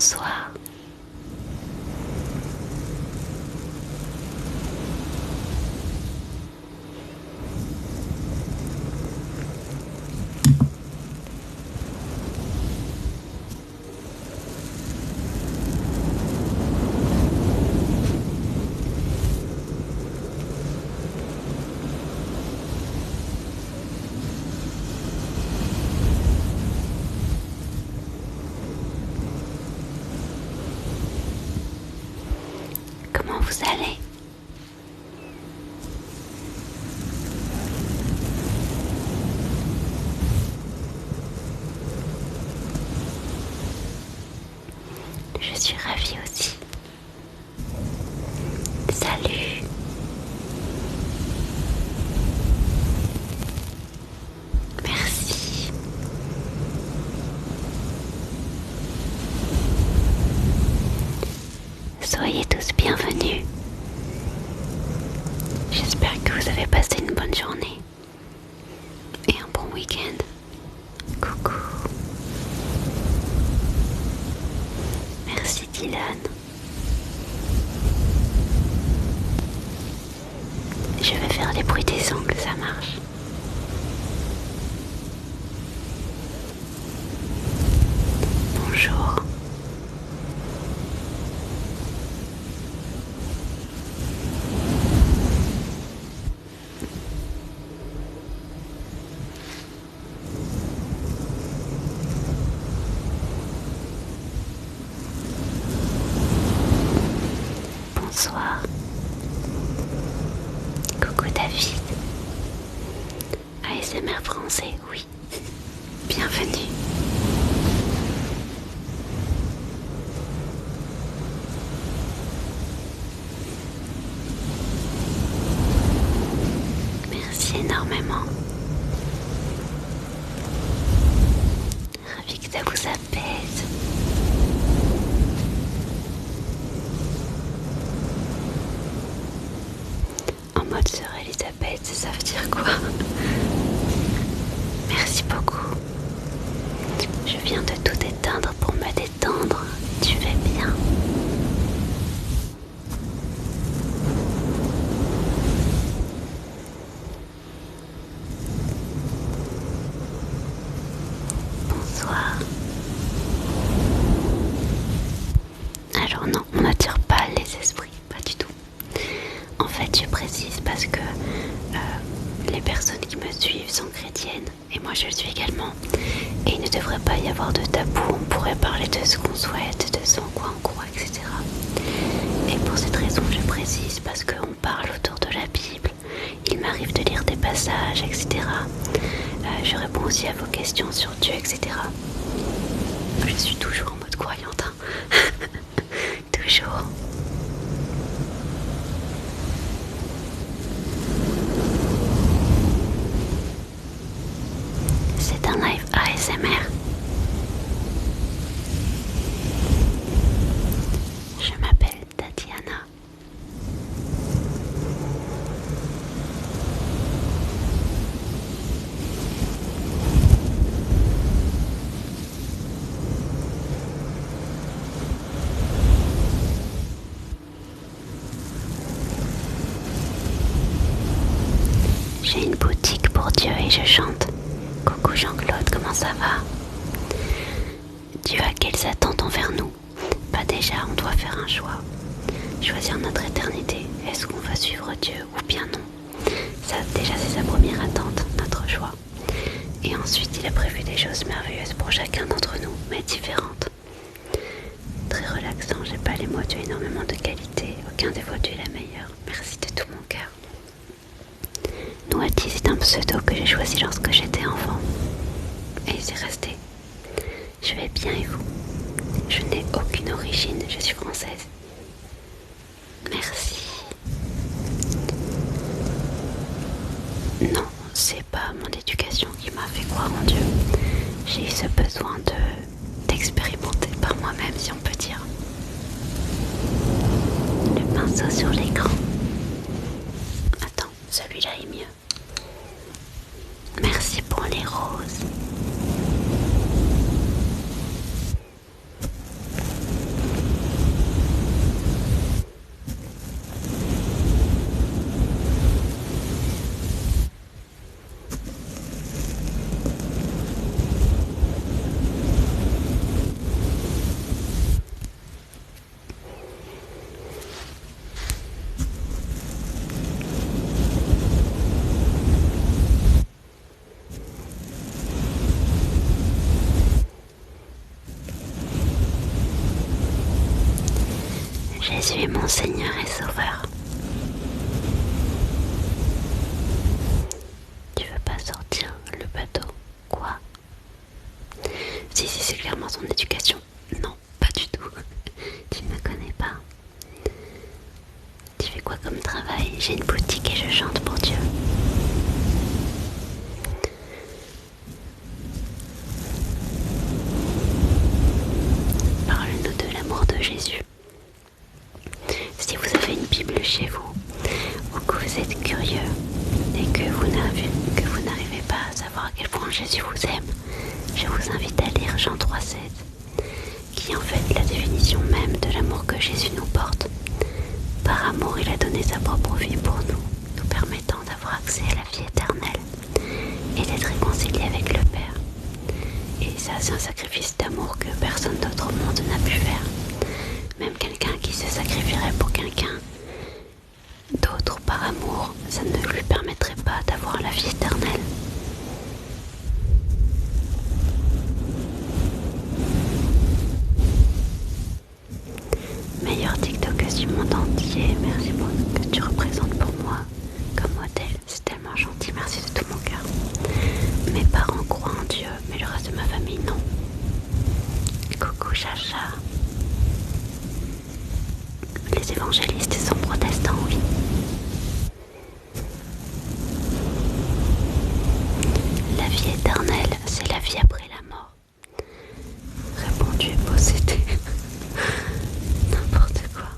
Bonsoir. Comment vous allez? Je suis ravie aussi. Salut. Merci. Soyez tous bienvenus. J'espère que vous avez passé une bonne journée et un bon week-end. Coucou. Merci Dylan. Je vais faire les bruits des ongles, ça marche. Bonjour. Bonsoir. Coucou David. ASMR français, oui. Bienvenue. Merci énormément. Ravi que ça vous apaise. En mode sœur Elisabeth, ça veut dire quoi? Merci beaucoup. Je viens de tout éteindre pour me détendre. Tu fais bien. Bonsoir. Alors non, on n'attire pas les esprits, pas du tout. En fait, je précise parce que les personnes qui me suivent sont chrétiennes et moi je le suis également. Et il ne devrait pas y avoir de tabou, on pourrait parler de ce qu'on souhaite, de ce en quoi on croit, etc. Et pour cette raison, je précise parce qu'on parle autour de la Bible, il m'arrive de lire des passages, etc. Je réponds aussi à vos questions sur Dieu, etc. Je suis toujours en mode croyante, hein. Toujours. C'est un live ASMR. Je m'appelle Tatiana. J'ai une boutique pour Dieu et je chante. Coucou Jean-Claude, comment ça va? Dieu a quelles attentes envers nous? Bah déjà, on doit faire un choix. Choisir notre éternité. Est-ce qu'on va suivre Dieu ou bien non? Ça, déjà, c'est sa première attente, notre choix. Et ensuite, il a prévu des choses merveilleuses pour chacun d'entre nous, mais différentes. Très relaxant, j'ai pas les mots, tu as énormément de qualité. Aucun des voix, tu es la meilleure. Merci de tout mon cœur. Noati, c'est un pseudo que j'ai choisi lorsque j'étais enfant. Et c'est resté. Je vais bien et vous? Je n'ai aucune origine, je suis française. Merci. Non, c'est pas mon éducation qui m'a fait croire en Dieu. J'ai eu ce besoin d'expérimenter par moi-même, si on peut dire. Le pinceau sur l'écran. Attends, celui-là est mieux. Merci pour les roses. Jésus est mon Seigneur et Sauveur. Tu veux pas sortir le bateau? Quoi? Si, c'est clairement son éducation. Non, pas du tout. Tu ne me connais pas. Tu fais quoi comme travail? J'ai une boutique et je chante pour Dieu. Parle-nous de l'amour de Jésus. Si vous avez une Bible chez vous, ou que vous êtes curieux et que vous n'arrivez pas à savoir à quel point Jésus vous aime, je vous invite à lire Jean 3,16, qui est en fait la définition même de l'amour que Jésus nous porte. Par amour, il a donné sa propre vie pour nous, nous permettant d'avoir accès à la vie éternelle et d'être réconciliés avec le Père. Et ça, c'est un sacrifice d'amour que personne d'autre au monde n'a pu faire. Même quelqu'un qui se sacrifierait pour quelqu'un d'autre par amour, ça ne lui permettrait pas d'avoir la vie éternelle. Meilleur TikTokeuse du monde entier, merci pour ce que tu représentes pour moi comme modèle, c'est tellement gentil, merci de tout mon cœur. Mes parents croient en Dieu, mais le reste de ma famille non. Coucou Chacha. Les évangélistes sont protestants, oui. La vie éternelle, c'est la vie après la mort. Répondu et possédé. N'importe quoi.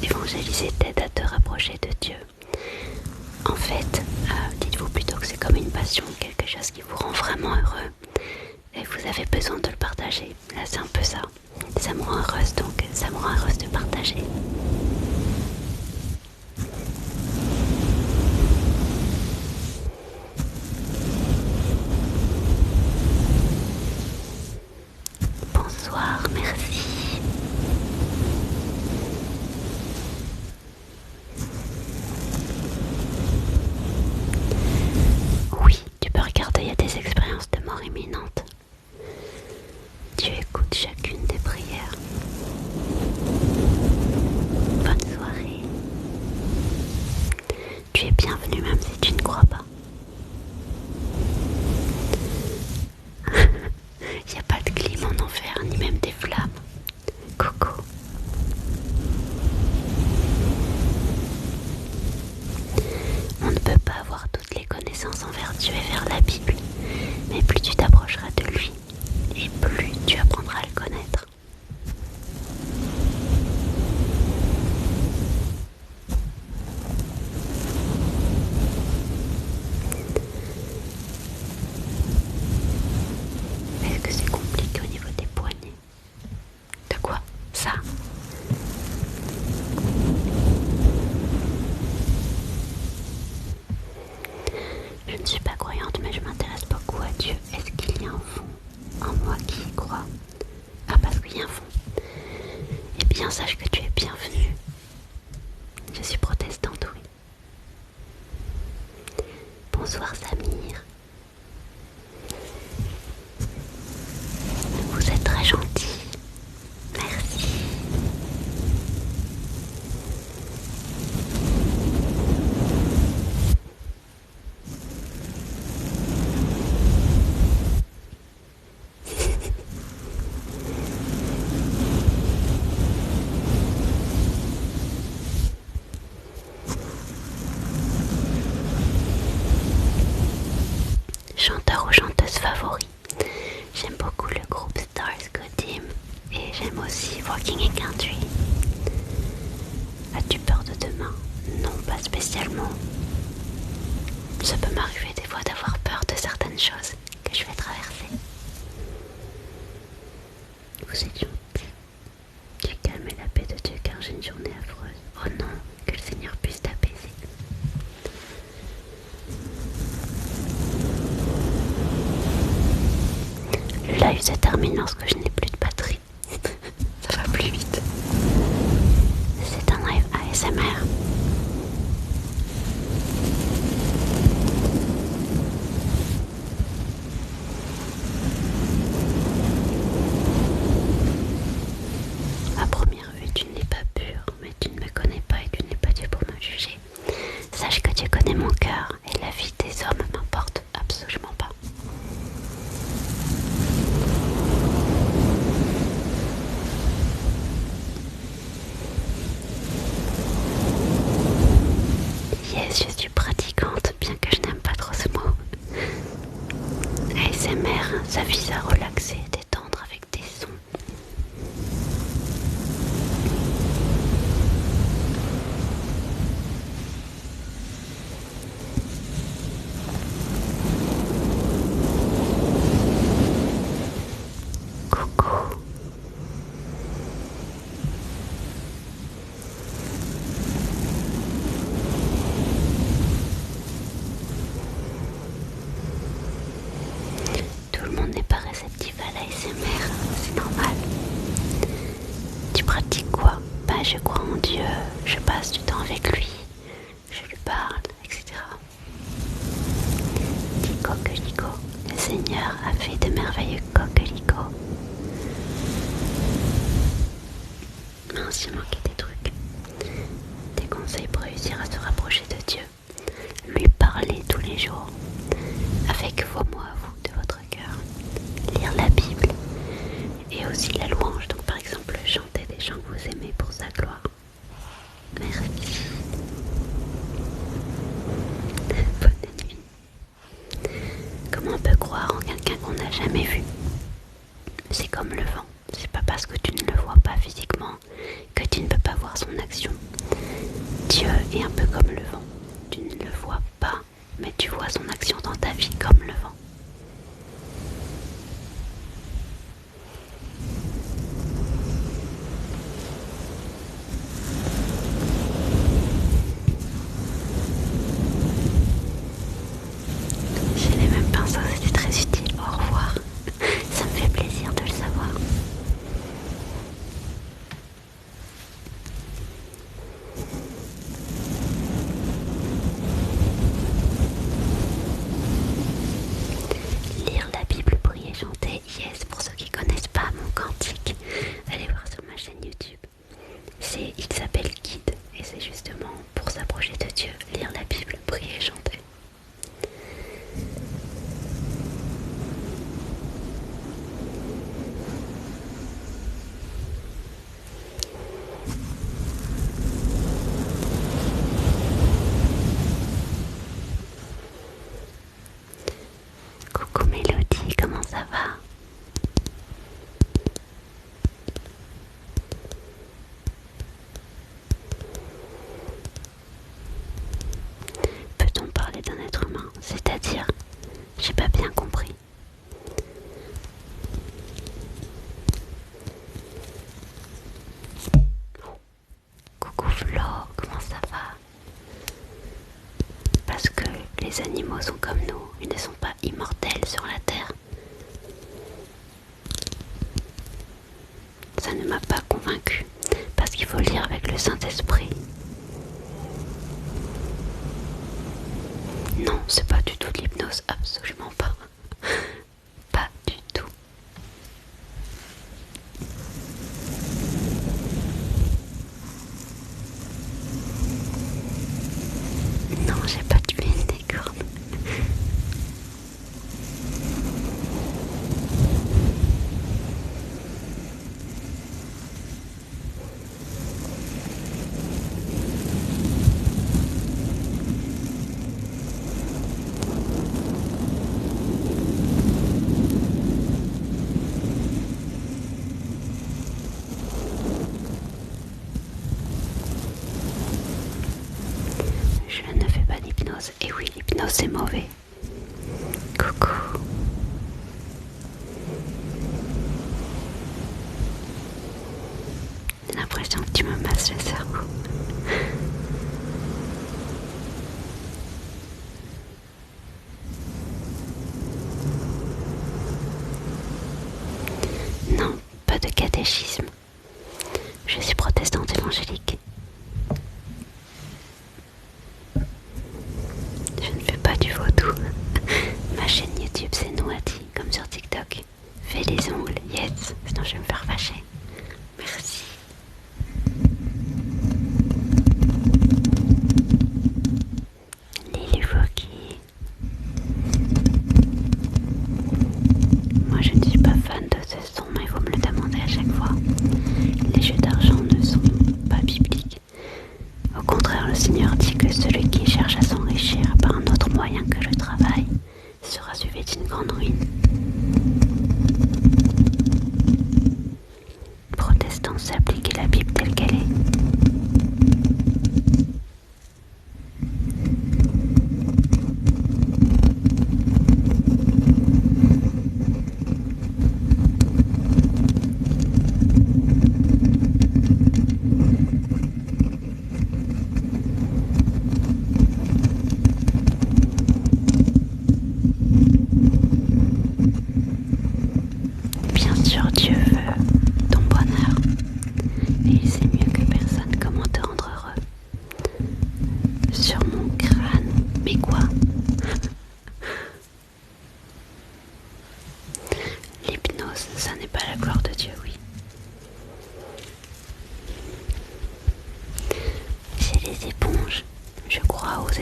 Évangéliser t'aide à te rapprocher de Dieu. En fait, dites-vous plutôt que c'est comme une passion, quelque chose qui vous rend vraiment heureux. Et vous avez besoin de le partager. Là, c'est un peu ça. Ça me rend heureuse, donc ça me rend heureuse de partager. Bonsoir, merci. Oui, tu peux regarder, il y a des expériences de mort imminente. Tu écoutes chacune des prières. Bonne soirée. Tu es bienvenue même si tu ne crois pas. Il n'y a pas de clim en enfer, ni même des flammes. Coucou. On ne peut pas avoir toutes les connaissances envers Dieu et vers la Bible, mais plus tu t'approcheras de lui, et plus tu apprendras à le connaître. Est-ce que c'est compliqué au niveau des poignets? De quoi? Ça? Je ne suis pas croyante, mais je m'intéresse beaucoup à Dieu. Est-ce qu'il y a un fond en moi qui y croit? Ah, parce qu'il y a un fond. Eh bien, sache que tu es bienvenue. Je suis protestante, oui. Bonsoir Samir. Vous êtes très gentil. Merci. Chanteur ou chanteuse favori? J'aime beaucoup le groupe Stars Go Dim et j'aime aussi Walking in Country. As-tu peur de demain? Non, pas spécialement. Ça peut m'arriver des fois d'avoir peur de certaines choses que je vais traverser. Vous êtes gentil. Tu calmes la paix de Dieu car j'ai une journée affreuse. Oh non, que le Seigneur puisse t'apaiser. Le live se termine lorsque je n'ai plus de batterie. Ça va plus vite. C'est un live ASMR. je crois en Dieu, je passe du temps avec lui, je lui parle, etc. Dis coquelicot, le Seigneur a fait de merveilleux coquelicots. Mince, il manquait des trucs. Des conseils pour réussir à se rapprocher de Dieu. Lui parler tous les jours, avec vos mots à vous de votre cœur. Lire la Bible et aussi la louange. Donc par exemple, chanter des chants que vous aimez pour sa gloire. Merci. Bonne nuit. Comment on peut croire en quelqu'un qu'on n'a jamais vu? C'est comme le vent. C'est pas parce que tu ne le vois pas physiquement que tu ne peux pas voir son action. Dieu est un peu comme le vent. Tu ne le vois pas, mais tu vois son action dans ta vie comme le vent. J'ai les mêmes pinceaux, c'était très utile. Au revoir. Ça me fait plaisir de le savoir. Lire la Bible, prier, chanter, yes, pour ceux qui connaissent pas mon cantique, allez voir sur ma chaîne YouTube. Il s'appelle Guide et c'est justement pour s'approcher de Dieu, lire la Bible, prier, chanter. Coucou Mélodie, comment ça va? Peut-on parler d'un être humain? C'est-à-dire, j'ai pas bien compris. Coucou Flo, comment ça va? Parce que les animaux sont comme nous, ils ne sont pas immortels sur la terre. Ça ne m'a pas convaincue, parce qu'il faut lire avec le Saint-Esprit. Non, c'est pas du tout de l'hypnose, absolument pas. Pas du tout. Non, j'ai pas tué une licorne. Je ne fais pas d'hypnose. Et oui, l'hypnose c'est mauvais. Coucou. J'ai l'impression que tu me masses le cerveau. Non, pas de catéchisme. Je suis protestante évangélique. Je ne fais pas du vaudou. Ma chaîne YouTube c'est Noati, comme sur TikTok. Fais les ongles, yes, sinon je vais me faire fâcher. Merci. Lily Foki. Moi je ne suis pas fan de ce son, mais il faut me le demander à chaque fois.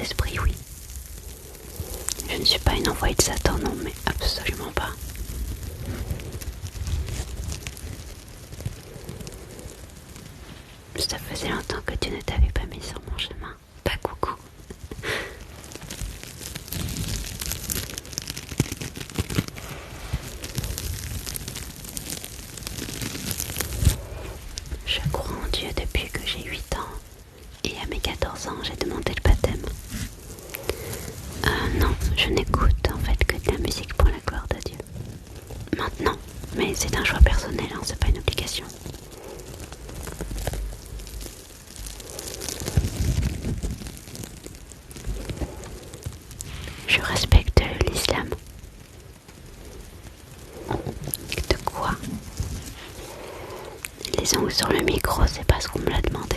esprits, oui. Je ne suis pas une envoyée de Satan, non, mais absolument pas. Ça faisait longtemps que tu ne t'avais pas mis sur mon chemin. Pas coucou. Je crois en Dieu depuis que j'ai 8 ans. Et à mes 14 ans, j'ai demandé le baptême. Non, je n'écoute en fait que de la musique pour la gloire de Dieu. Maintenant, mais c'est un choix personnel, hein, c'est pas une obligation. Je respecte l'islam. De quoi? Les ongles sur le micro, c'est pas ce qu'on me l'a demandé.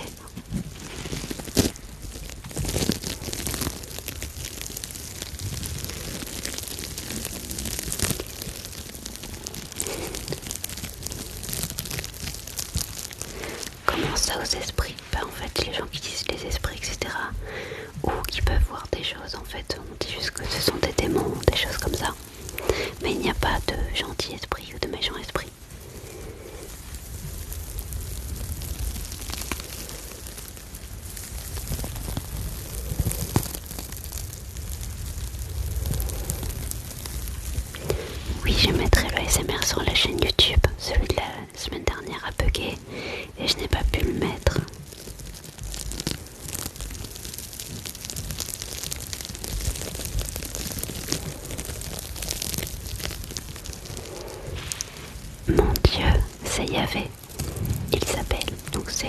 Comment ça aux esprits? En fait, les gens qui disent les esprits, etc. ou qui peuvent voir des choses, en fait, on dit juste que ce sont des démons, des choses comme ça. Mais il n'y a pas de gentils esprits ou de méchants esprits. Oui, je mettrai le SMR sur la chaîne YouTube. Celui de la semaine dernière a bugué et je n'ai pas pu le mettre. Mon Dieu, c'est Yahvé. Il s'appelle, donc c'est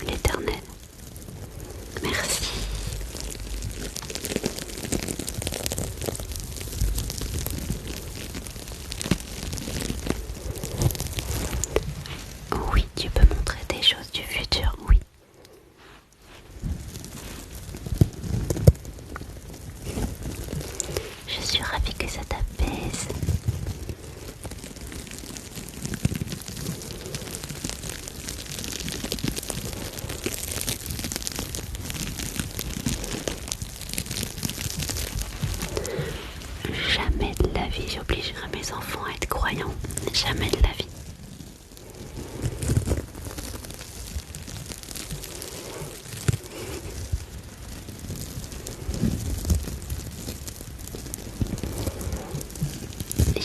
l'Éternel. Merci. Oui, tu peux montrer des choses du futur, oui. Je suis ravie que ça t'apaise. Jamais de la vie j'obligerai mes enfants à être croyants. Jamais de la vie.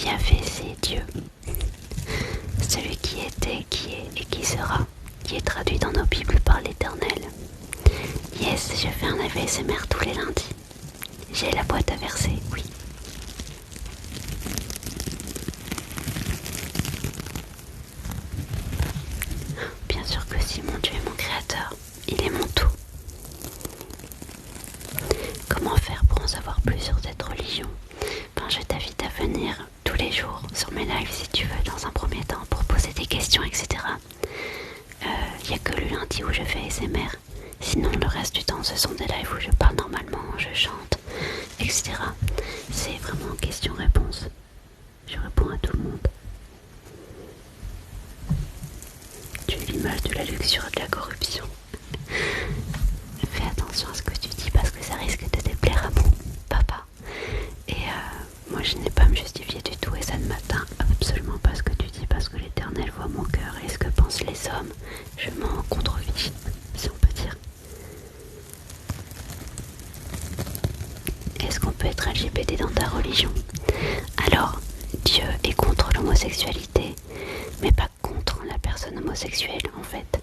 Yahvé, c'est Dieu. Celui qui était, qui est et qui sera, qui est traduit dans nos Bibles par l'Éternel. Yes, je fais un ASMR tous les lundis. J'ai la boîte à verser, oui. Bien sûr que si, mon Dieu est mon créateur, il est mon tout. Comment faire pour en savoir plus sur cette religion? Je t'invite à venir tous les jours sur mes lives si tu veux, dans un premier temps, pour poser des questions, etc. Il n'y a que le lundi où je fais ASMR. Sinon, le reste du temps, ce sont des lives où je parle normalement, je chante, etc. C'est vraiment question-réponse. Je réponds à tout le monde. Tu es l'image de la luxure et de la corruption. Fais attention à ce que tu dis parce que ça risque de déplaire à mon papa. Et moi je n'ai pas à me justifier du tout et ça ne m'atteint absolument pas ce que tu dis parce que l'Éternel voit mon cœur et ce que pensent les hommes. Je m'en contrefiche, si on peut dire. Est-ce qu'on peut être LGBT dans ta religion? Alors, Dieu est contre l'homosexualité, mais pas contre la personne homosexuelle en fait.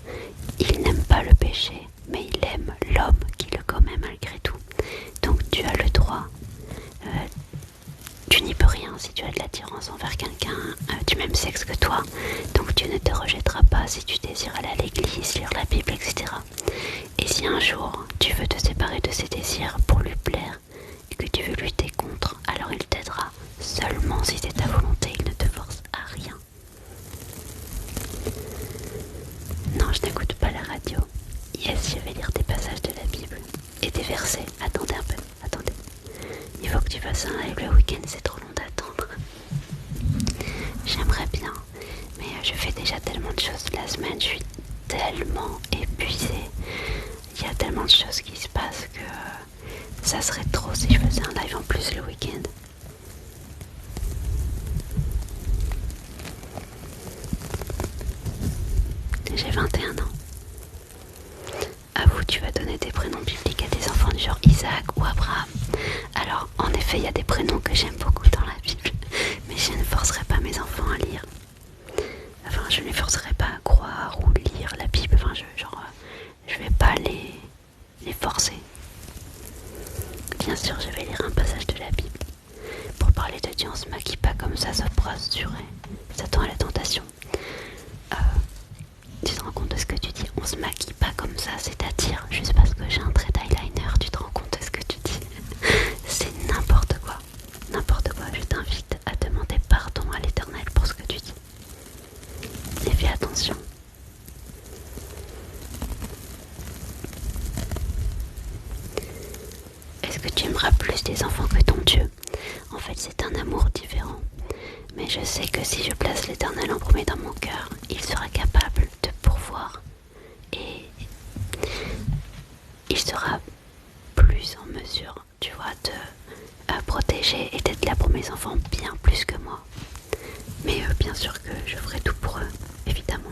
Il n'aime pas le péché, mais il aime l'homme qui le commet malgré tout. Donc tu as le droit. Tu n'y peux rien si tu as de l'attirance envers quelqu'un du même sexe que toi. Donc Dieu ne te rejettera pas si tu désires aller à l'église, lire la Bible, etc. Et si un jour tu veux te séparer de ses désirs pour lui plaire et que tu veux lutter contre, alors il t'aidera. Seulement si c'est ta volonté, il ne te force à rien. Non, je n'écoute pas la radio. Yes, je vais lire des passages de la Bible et des versets. Attendez un peu, attendez. Il faut que tu fasses un live le week-end, c'est trop long d'attendre. J'aimerais bien, mais je fais déjà tellement de choses la semaine, je suis tellement épuisée. Il y a tellement de choses qui se passent que Ça serait trop si je faisais un live en plus le week-end. J'ai 21 ans. Avoue, tu vas donner des prénoms bibliques à des enfants du genre Isaac ou Abraham. Alors, en effet, il y a des prénoms que j'aime beaucoup dans la Bible, mais je ne forcerai pas mes enfants à lire. Enfin, je ne les forcerai pas à croire ou lire la Bible. Enfin, je vais pas les forcer. Bien sûr, je vais lire un passage de la Bible. Pour parler de Dieu, on se maquille pas comme ça pour rassurer. S'attend à la tentation. Tu te rends compte de ce que tu dis? On se maquille pas comme ça, c'est-à-dire juste parce que j'ai un trait d'eyeliner, tu te rends compte de ce que tu dis? C'est n'importe quoi. N'importe quoi. Je t'invite à demander pardon à l'Éternel pour ce que tu dis. Et fais attention. Est-ce que tu aimeras plus tes enfants que ton Dieu? En fait, c'est un amour différent. Mais je sais que si je place l'Éternel en premier dans mon cœur, il sera capable de pourvoir. Et il sera plus en mesure, tu vois, de protéger et d'être là pour mes enfants bien plus que moi. Mais bien sûr que je ferai tout pour eux, évidemment.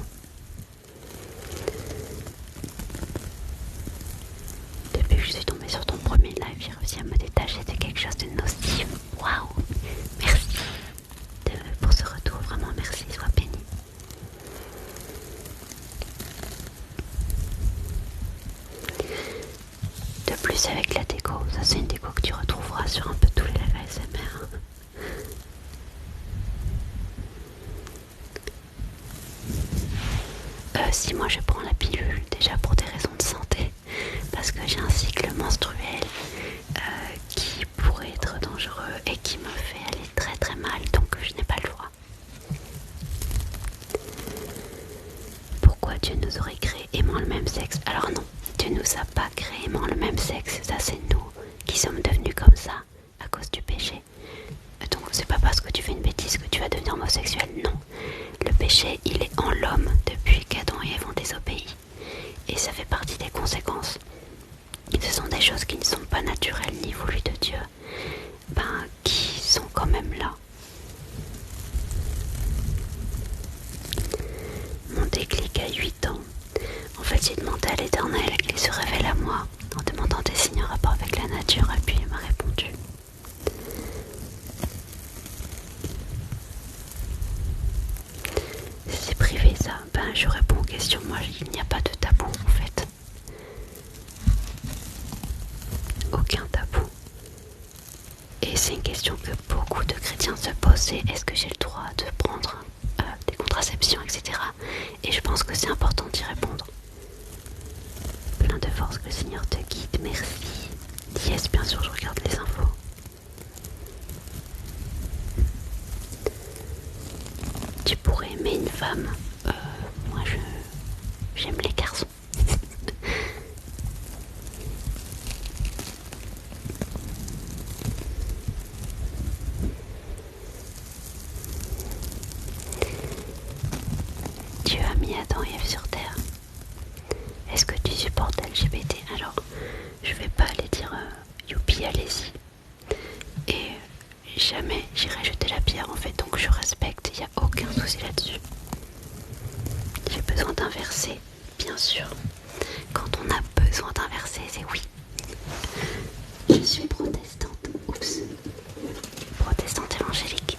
Depuis que je suis tombée sur ton premier live, j'ai réussi à me détacher de quelque chose de nocif. Waouh! Merci pour ce retour, vraiment merci, sois béni. De plus avec la déco, ça c'est une déco que tu retrouveras sur un peu tous les lives ASMR. Si moi je prends la pilule, déjà pour des raisons de santé, parce que j'ai un cycle menstruel qui pourrait être dangereux et qui me fait aller très très mal, donc je n'ai pas le choix. Pourquoi Dieu nous aurait créés aimant le même sexe? Alors non, Dieu nous a pas créés aimant le même sexe, ça c'est nous qui sommes devenus comme ça à cause du péché. Donc c'est pas parce que tu fais une bêtise que tu vas devenir homosexuel, non. Le péché, il est en l'homme depuis qu'Adam et Ève ont désobéi. Et ça fait partie des conséquences. Ce sont des choses qui ne sont pas naturelles ni voulues de Dieu, qui sont quand même là. Mon déclic à 8 ans. En fait, j'ai demandé à l'Éternel qu'il se révèle à moi en demandant des signes en rapport avec la nature, et puis il m'a répondu. C'est privé ça, je réponds aux questions, moi il n'y a pas de tabou en fait. Aucun tabou. Et c'est une question que beaucoup de chrétiens se posent, c'est est-ce que j'ai le droit de prendre des contraceptions, etc. Et je pense que c'est important d'y répondre. Plein de force, que le Seigneur te guide, merci. Yes, bien sûr, je regarde les infos. Tu pourrais aimer une femme. Moi j'aime les garçons. Dieu a mis Adam et Ève sur terre. Est-ce que tu supportes LGBT? Alors, je vais pas aller dire youpi, allez-y. Et jamais j'irai jeter la pierre en fait, donc je respecte, il n'y a aucun souci là-dessus. J'ai besoin d'un verset, bien sûr. Quand on a besoin d'un verset, c'est oui. Je suis protestante, oups. Protestante évangélique.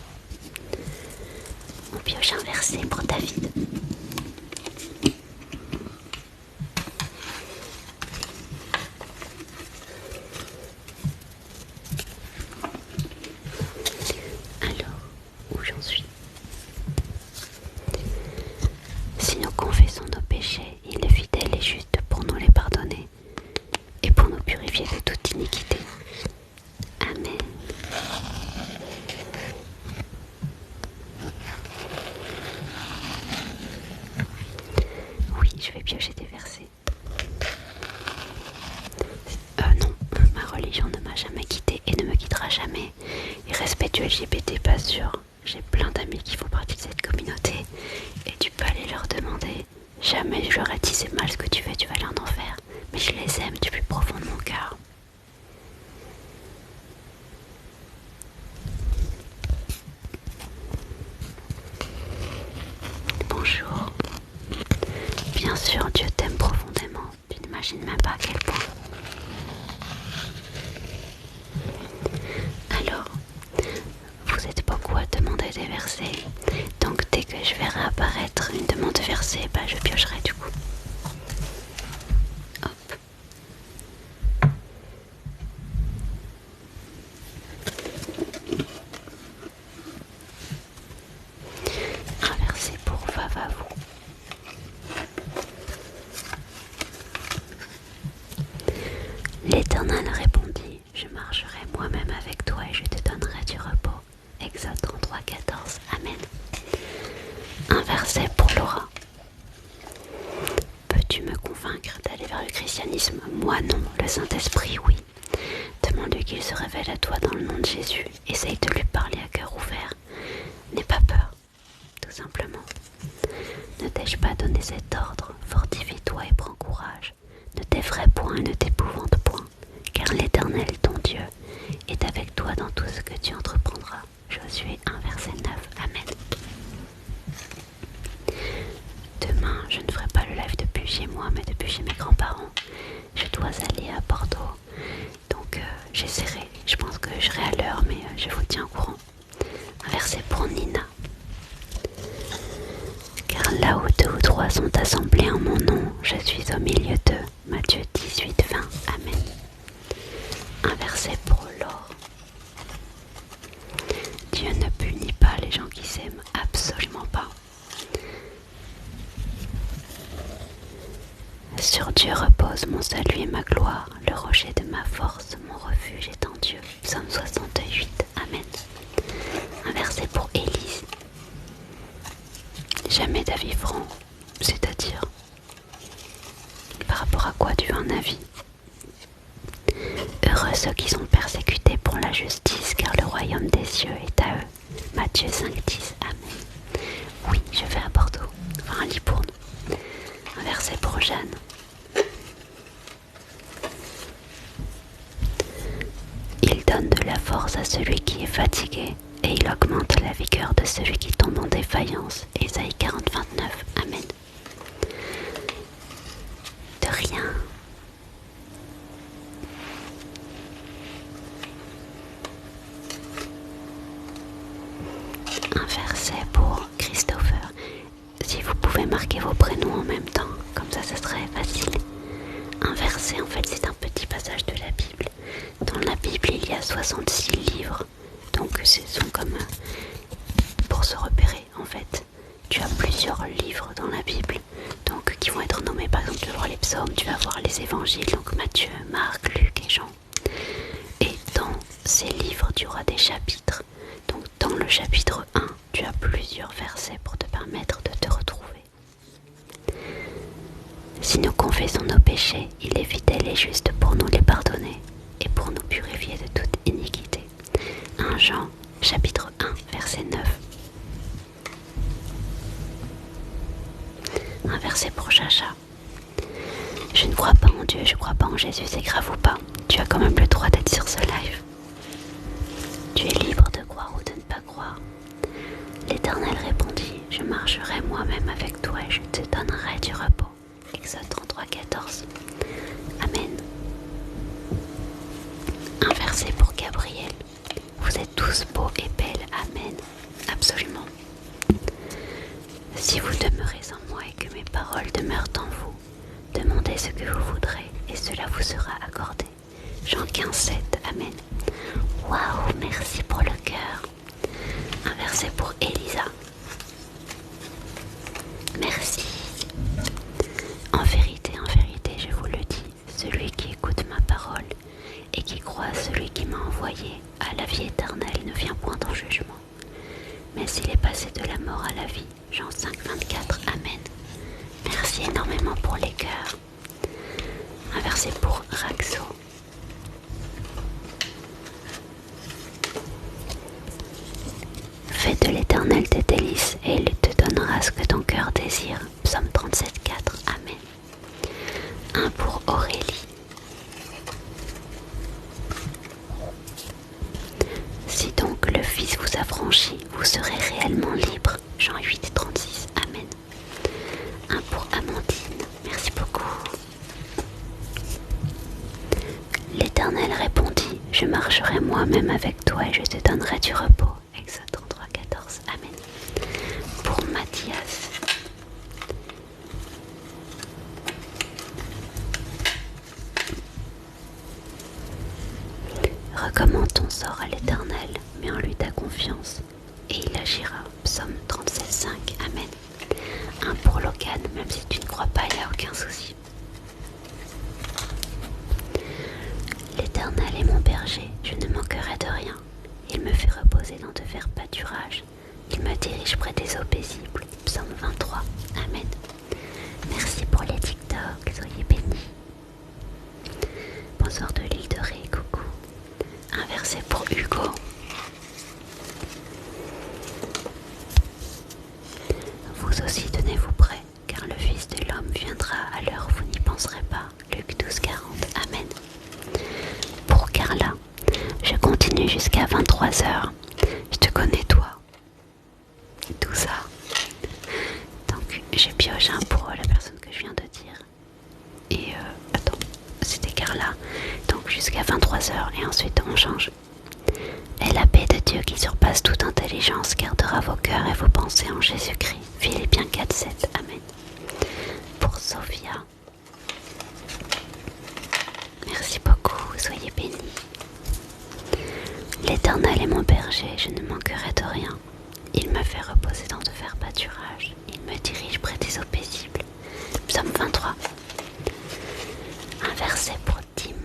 On pioche un verset pour David. Alors, où j'en suis? Si nous confessons nos péchés, il est fidèle et juste pour nous les pardonner et pour nous purifier de toute iniquité. Amen. Oui, je vais piocher des versets. Non, ma religion ne m'a jamais quittée et ne me quittera jamais. Et respect du LGBT, pas sûr. J'ai plein d'amis qui font partie de cette communauté et tu peux aller leur demander. Jamais je leur ai dit c'est mal ce que tu fais, tu vas aller en enfer. Mais je les aime du plus profond de mon cœur. Bien sûr, Dieu t'aime profondément. Tu n'imagines même pas à quel point. Alors, vous êtes beaucoup à demander des versets. Donc dès que je verrai apparaître une demande de verset, je piocherai du coup. Hop. Un verset pour Vavavou. L'Éternel répondit, je marcherai moi-même avec toi et je te donnerai du repos. Exode 33, 14. Amen. Un verset pour Laura. Peux-tu me convaincre d'aller vers le christianisme? Moi non, le Saint-Esprit oui. Demande-lui qu'il se révèle à toi dans le nom de Jésus. Essaye de lui parler à cœur ouvert. N'aie pas peur, tout simplement. Ne t'ai-je pas donné cet ordre? Fortifie-toi et prends courage. Ne t'effraie point et ne t'épouvante point, car l'Éternel, ton Dieu, est avec toi dans tout ce que tu entreprendras. Josué 1, verset 9. Amen. Demain, je ne ferai pas le live depuis chez moi, mais depuis chez mes grands-parents. Je dois aller à Bordeaux, donc j'essaierai. Je pense que je serai à l'heure, mais je vous tiens au courant. Un verset pour Nina. Car là où 2 ou 3 sont assemblés en mon nom, je suis au milieu d'eux. Matthieu 18, 20. Amen. Un verset pour Laure. Dieu ne punit pas les gens qui s'aiment, absolument pas. Sur Dieu repose mon salut et ma gloire, le rocher de ma force, mon refuge est en Dieu. Psaume 68. Amen. Un verset pour Élise. Jamais d'avis franc, c'est-à-dire par rapport à quoi tu as un avis? Heureux ceux qui sont persécutés pour la justice, car le royaume des cieux est à eux. Matthieu 5, 10. Amen. Oui, je vais à Bordeaux, enfin à Libourne. Un verset pour Jeanne. Il donne de la force à celui qui est fatigué, et il augmente la vigueur de celui qui tombe en défaillance. Ésaïe 40, 29. Amen. De rien. Un verset pour Christopher. Si vous pouvez marquer vos prénoms en même temps, comme ça serait facile. Un verset, en fait, c'est un petit passage de la Bible. Dans la Bible, il y a 66 livres. Donc, ce sont comme pour se repérer, en fait. Tu as plusieurs livres dans la Bible, donc qui vont être nommés. Par exemple, tu vas voir les psaumes, tu vas voir les évangiles, donc Matthieu, Marc, Luc et Jean. Et dans ces livres, tu auras des chapitres. Donc, dans le chapitre 1, tu as plusieurs versets pour te permettre de te retrouver. Si nous confessons nos péchés, il est fidèle et juste pour nous les pardonner et pour nous purifier de toute iniquité. 1 Jean, chapitre 1, verset 9. Un verset pour Chacha. Je ne crois pas en Dieu, je crois pas en Jésus, c'est grave ou pas. Tu as quand même le droit d'être sur ce live. Tu es libre de croire ou de ne pas croire. L'Éternel répondit, je marcherai moi-même avec toi et je te donnerai du repos. Exode 33, 14. Amen. Un verset pour Gabriel. Vous êtes tous beaux et belles. Amen. Absolument. Si vous demeurez en moi et que mes paroles demeurent en vous, demandez ce que vous voudrez et cela vous sera accordé. Jean 15, 7. Amen. Waouh, merci pour le cœur. Un verset pour Elisa. Merci. En vérité, je vous le dis, celui qui écoute ma parole et qui croit à celui qui m'a envoyé à la vie éternelle ne vient point en jugement, mais s'il est passé de la mort à la vie. Jean 5, 24. Amen. Merci énormément pour les cœurs. Un verset pour Raxo. Fais de l'Éternel tes délices et il te donnera ce que ton cœur désire. Psaume 37, 4. Amen. Un pour Aurélie. Si donc le Fils vous affranchit, vous serez réellement libre. Jean 8, 36. Amen. Un pour Amandine. L'Éternel répondit, je marcherai moi-même avec toi et je te donnerai du repos. Exode 33, 14. Amen. Pour Matthias. Recommande ton sort à l'Éternel, mets en lui ta confiance, et il agira. Psaume 37, 5. Amen. Un pour Logan, même si tu ne crois pas, il n'y a aucun souci. L'Éternel est mon berger, je ne manquerai de rien. Il me fait reposer dans de verts pâturages. Il me dirige près des eaux paisibles. Psaume 23. Amen. Merci pour les TikTok, soyez bénis. Bonsoir de l'île de Ré, coucou. Un verset pour Hugo. Vous aussi tenez-vous prêts, car le Fils de l'homme viendra à l'heure où vous n'y penserez pas. Luc 12, 40. Amen. Pour Carla, je continue jusqu'à 23h. Je te connais toi. Tout ça. Donc j'ai pioché un pour la personne que je viens de dire. Et attends, c'était Carla. Donc jusqu'à 23h et ensuite on change. Et la paix de Dieu qui surpasse toute intelligence gardera vos cœurs et vos pensées en Jésus-Christ. Philippiens 4, 7. Amen. Pour Sophia. Merci beaucoup, soyez bénis. L'Éternel est mon berger, je ne manquerai de rien. Il me fait reposer dans de verts pâturages. Il me dirige près des eaux paisibles. Psaume 23. Un verset pour Tim.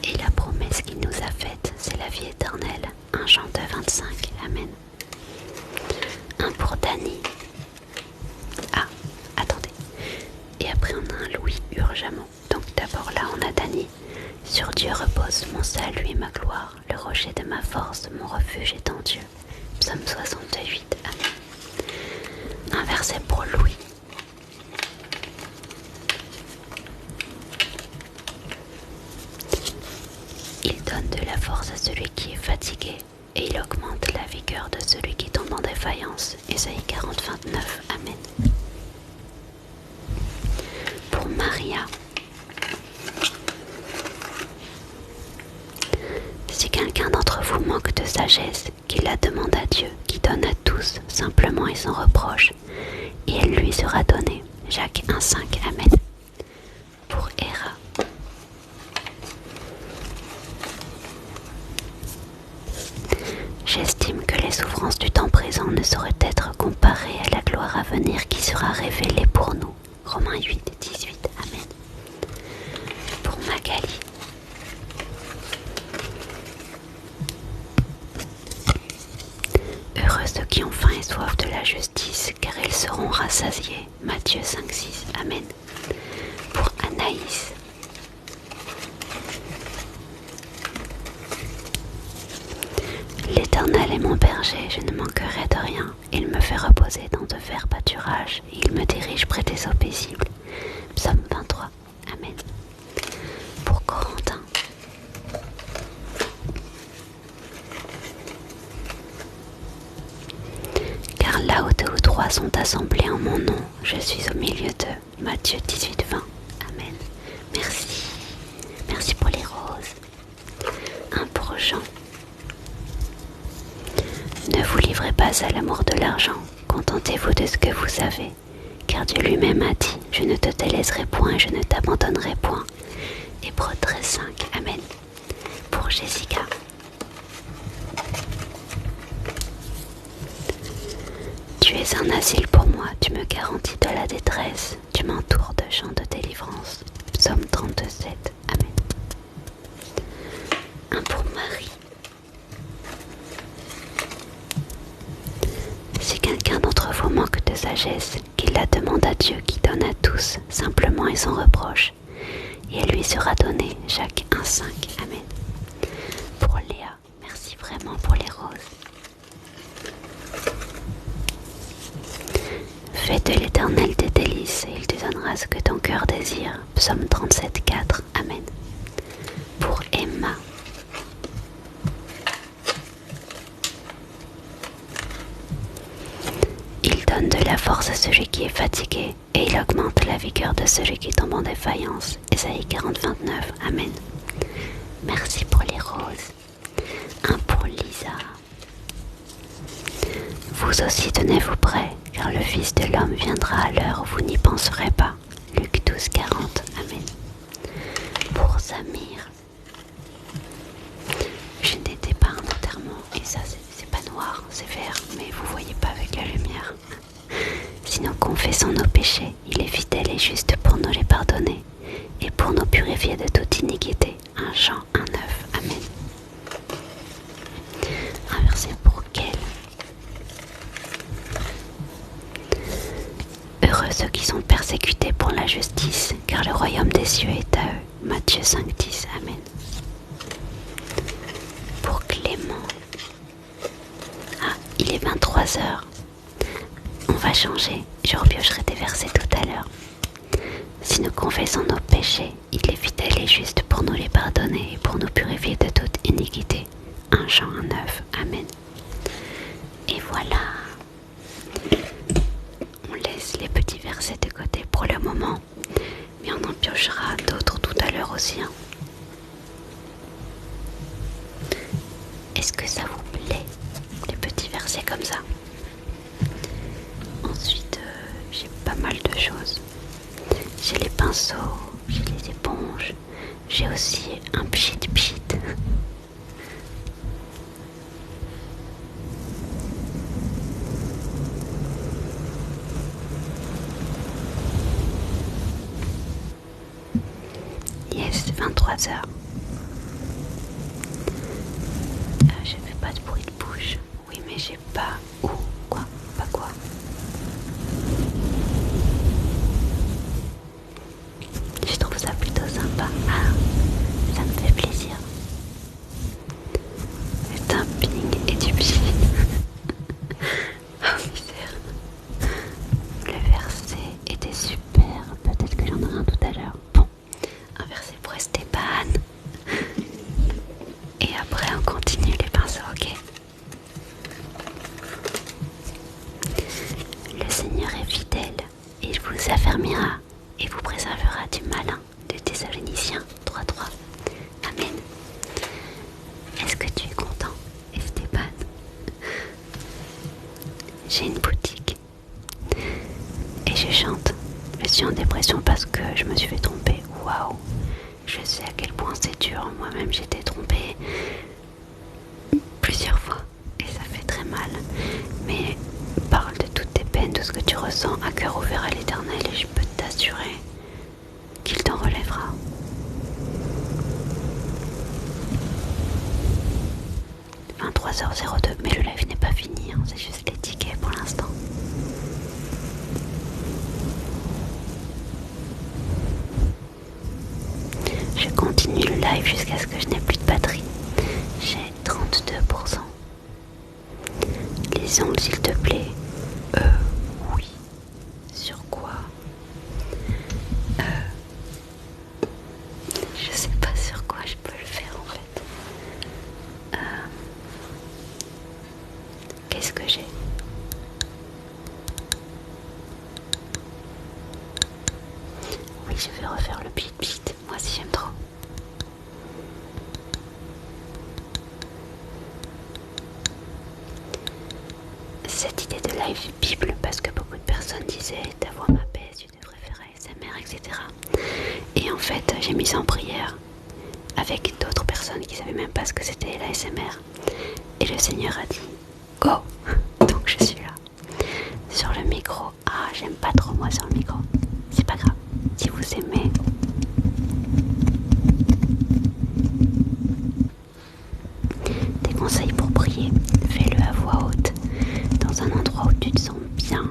Et la promesse qu'il nous a faite, c'est la vie éternelle. 1 Jean 2, 25. Amen. Un pour Dany. Ah, attendez. Et après on a un Louis urgemment. Donc d'abord là on a Dany. Sur Dieu repose mon salut et ma gloire, le rocher de ma force, mon refuge est en Dieu. Psaume 68. Amen. Un verset pour Louis. Il donne de la force à celui qui est fatigué, et il augmente la vigueur de celui qui tombe en défaillance. Ésaïe 40, 29. Amen. Pour Maria. Si quelqu'un d'entre vous manque de sagesse, qu'il la demande à Dieu, qui donne à tous, simplement et sans reproche, et elle lui sera donnée. Jacques 1, 5. Amen. Pour Héra. J'estime que les souffrances du temps présent ne sauraient être comparées à la gloire à venir qui sera révélée pour nous. Romains 8, 18. Amen. Pour Magali. Heureux ceux qui ont faim et soif de la justice, car ils seront rassasiés. Matthieu 5, 6. Amen. Pour Anaïs. L'Éternel est mon berger, je ne manquerai de rien. Il me fait reposer dans de verts pâturages, et il me dirige près des eaux paisibles. Psaume 23. Amen. Pour Corentin. Car là où deux ou trois sont assemblés en mon nom, je suis au milieu d'eux. Matthieu 18, 20. Amen. Merci. Merci pour les roses. Un pour Jean. Ne vous livrez pas à l'amour de l'argent, contentez-vous de ce que vous avez, car Dieu lui-même a dit, je ne te délaisserai point, je ne t'abandonnerai point. Hébreux 13, 5. Amen. Pour Jessica. Tu es un asile pour moi, tu me garantis de la détresse, tu m'entoures de chants de délivrance. Psaume 32, 7. Amen. Un pour Marie. Si quelqu'un d'entre vous manque de sagesse, qu'il la demande à Dieu qui donne à tous, simplement et sans reproche, et elle lui sera donnée. Jacques 1, 5. Amen. Pour Léa, merci vraiment pour les roses. Fais de l'Éternel tes délices, et il te donnera ce que ton cœur désire. Psaume 37, 4. Amen. Pour Emma. Il donne de la force à celui qui est fatigué, et il augmente la vigueur de celui qui tombe en défaillance. Ésaïe 40, 29. Amen. Merci pour les roses. Un pour Lisa. Vous aussi tenez-vous prêts, car le Fils de l'homme viendra à l'heure où vous n'y penserez pas. Luc 12, 40. Amen. Pour Samir. Je n'étais pas un enterrement, et ça c'est pas noir, c'est vert, mais vous voyez pas avec la lumière. Si nous confessons nos péchés, il est fidèle et juste pour nous les pardonner, et pour nous purifier de toute iniquité. 1 Jean 1, 9. Amen. Un verset pour quel? Heureux ceux qui sont persécutés pour la justice, car le royaume des cieux est à eux. Matthieu 5, 10. Amen. Pour Clément. Ah, il est 23h. On va changer, je repiocherai des versets tout à l'heure. Si nous confessons nos péchés, il est fidèle et juste pour nous les pardonner et pour nous purifier de toute iniquité. 1 Jean 1, 9. Amen. Et voilà. On laisse les petits versets de côté pour le moment, mais on en piochera d'autres tout à l'heure aussi. Est-ce que ça vous plaît, les petits versets comme ça? Ensuite, j'ai pas mal de choses. J'ai les pinceaux, j'ai les éponges, j'ai aussi un pchit. Yes, 23h. Je fais pas de bruit de bouche. Oui, mais j'ai pas où, quoi, pas quoi. Je trouve ça plutôt sympa. Ah, ça me fait plaisir. Le tapping et du pied. Oh misère. Le verset était super. Peut-être que j'en aurai un tout à l'heure. Bon, un verset pour Esteban. Et après on continue les pinceaux, ok? Le Seigneur est fidèle, il vous affermira et vous préservera du malin. De Thessaloniciens 3.3. Amen. Est-ce que tu es content, Esteban? J'ai une boutique et je chante. Je suis en dépression parce que je me suis fait tromper. Waouh! Je sais à quel point c'est dur. Moi-même j'étais trompée plusieurs fois et ça fait très mal. Mais parle de toutes tes peines, de ce que tu ressens à cœur ouvert à l'Éternel et je peux t'assurer qu'il t'en relèvera. « 23h02, mais le live n'est pas fini, hein, c'est juste les tickets pour l'instant. Je continue le live jusqu'à ce que je n'ai plus de batterie. J'ai 32%. Les ongles, s'il te plaît. Oui. Sur quoi? Je sais pas sur quoi je peux le faire en fait. Qu'est-ce que j'ai? Oui, je vais refaire le pit. Moi aussi j'aime trop. Cette idée de live Bible, parce que beaucoup de personnes disaient ta voix m'apaise, tu devrais faire ASMR, etc. Et en fait, j'ai mis ça en prière avec d'autres personnes qui savaient même pas ce que c'était l'ASMR. Et le Seigneur a dit go. Donc je suis là. Sur le micro. Ah, j'aime pas trop moi sur le micro. C'est pas grave. Si vous aimez. Des conseils pour prier. Fais-le à voix haute. Dans un endroit où tu te sens bien.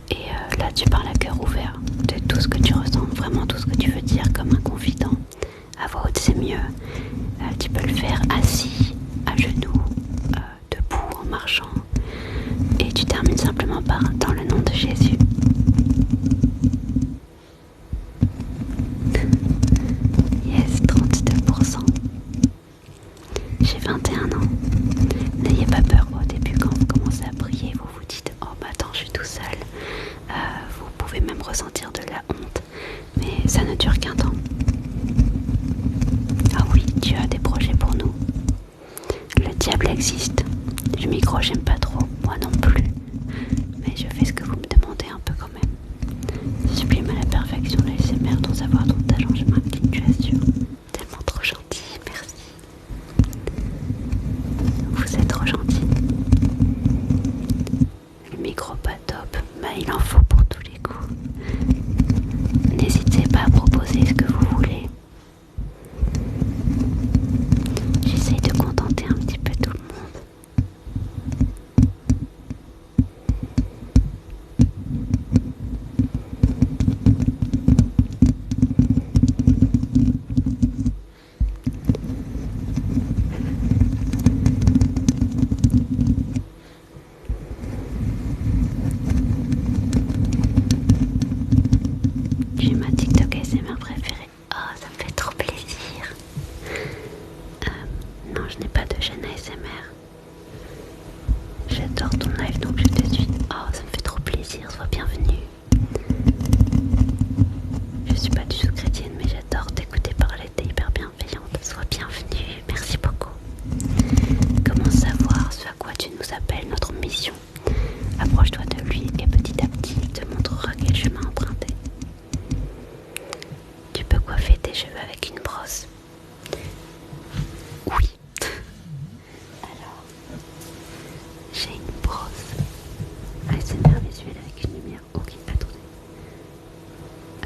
Et là tu parles à cœur ouvert de tout ce que tu ressens. Vraiment tout ce que tu veux dire comme un confident. À voix haute c'est mieux. Tu peux le faire assis, à genoux, debout, en marchant. Et tu termines simplement par dans le nom de Jésus. Yes, 32%. J'ai 21 ans. N'ayez pas peur au début quand vous commencez à prier. Vous vous dites, oh bah attends, je suis tout seul. j'aime pas trop, moi non plus. Mais je fais ce que vous me demandez un peu quand même. Je sublime à la perfection l'ASMR dont savoir ton talent, je m'incline, tu assures. Tellement trop gentil, merci. Vous êtes trop gentil. Le micro pas top, mais il en faut pour tous les coups. N'hésitez pas à proposer ce que vous voulez. J'essaye de contenter un petit peu tout le monde. J'ai ma TikTok ASMR préférée. Oh, ça me fait trop plaisir. Non, je n'ai pas de chaîne ASMR. J'adore ton live donc je te suis. Oh, ça me fait trop plaisir, sois bienvenue. Je suis pas du tout chrétienne mais j'adore t'écouter parler, t'es hyper bienveillante. Sois bienvenue, merci beaucoup. Comment savoir ce à quoi tu nous appelles, notre mission? Approche-toi de lui et petit à petit il te montrera quel chemin emprunter. Tu peux coiffer tes cheveux avec une brosse. Oui. Alors, j'ai une brosse ASMR visuelle avec une lumière. Ok, attendez.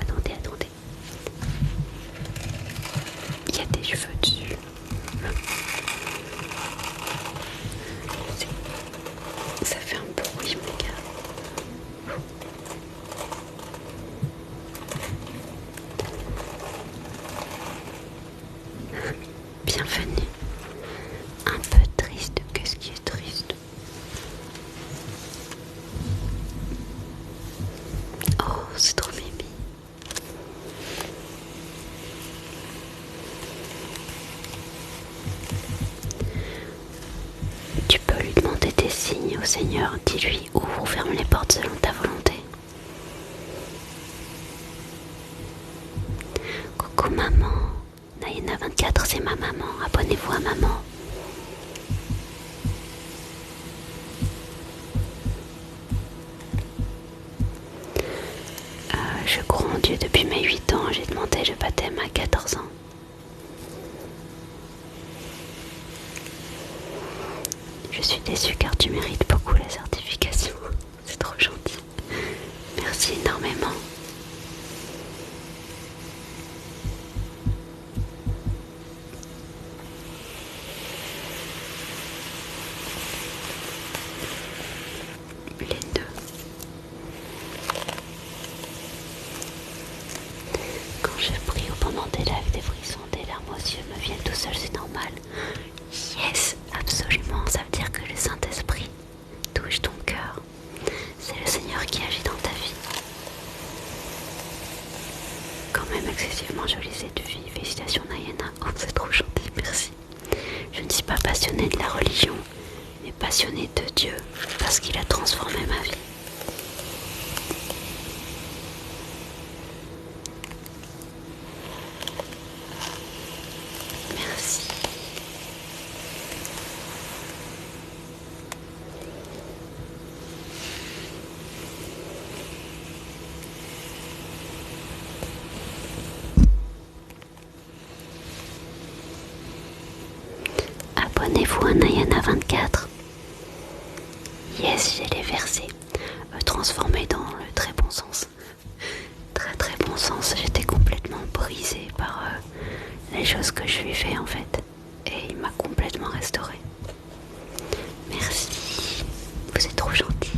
Attendez. Il y a des cheveux dessus. Ça fait un bruit, mon gars. Bienvenue. Un peu triste, qu'est-ce qui est triste? Oh, c'est trop mimi. Tu peux lui demander des signes au Seigneur. Dis-lui ouvre ou ferme les portes selon ta volonté. Coucou maman. Nayana 24, c'est ma maman. Abonnez-vous à maman. Je crois en Dieu depuis mes 8 ans. J'ai demandé le baptême à 14 ans. Je suis déçue car tu mérites beaucoup la certification. C'est trop gentil. Merci énormément. Les deux. Quand je prie ou pendant des lives, des frissons, des larmes aux yeux me viennent tout seul, c'est normal. Yes, absolument, ça veut dire que le Saint-Esprit touche ton cœur. C'est le Seigneur qui agit dans ta vie. Quand même excessivement jolie cette vie. Félicitations Nayana. Oh, c'est trop gentil, merci. Je ne suis pas passionnée de la religion, mais passionnée de Dieu, parce qu'il a transformé ma vie. Merci. Abonnez-vous à Nayana 24. Yes, j'ai les versets. Transformés dans le très bon sens. Très très bon sens. J'étais complètement brisée par les choses que je lui ai fait en fait. Et il m'a complètement restaurée. Merci. Vous êtes trop gentil.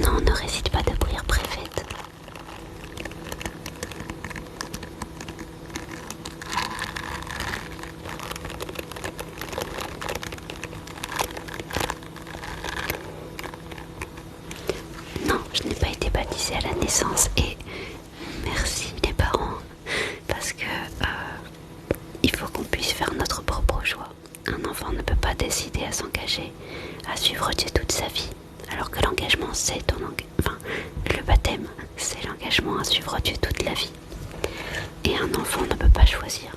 Non, ne récite pas de prière préfète. Non, je suivre Dieu toute la vie. Et un enfant ne peut pas choisir.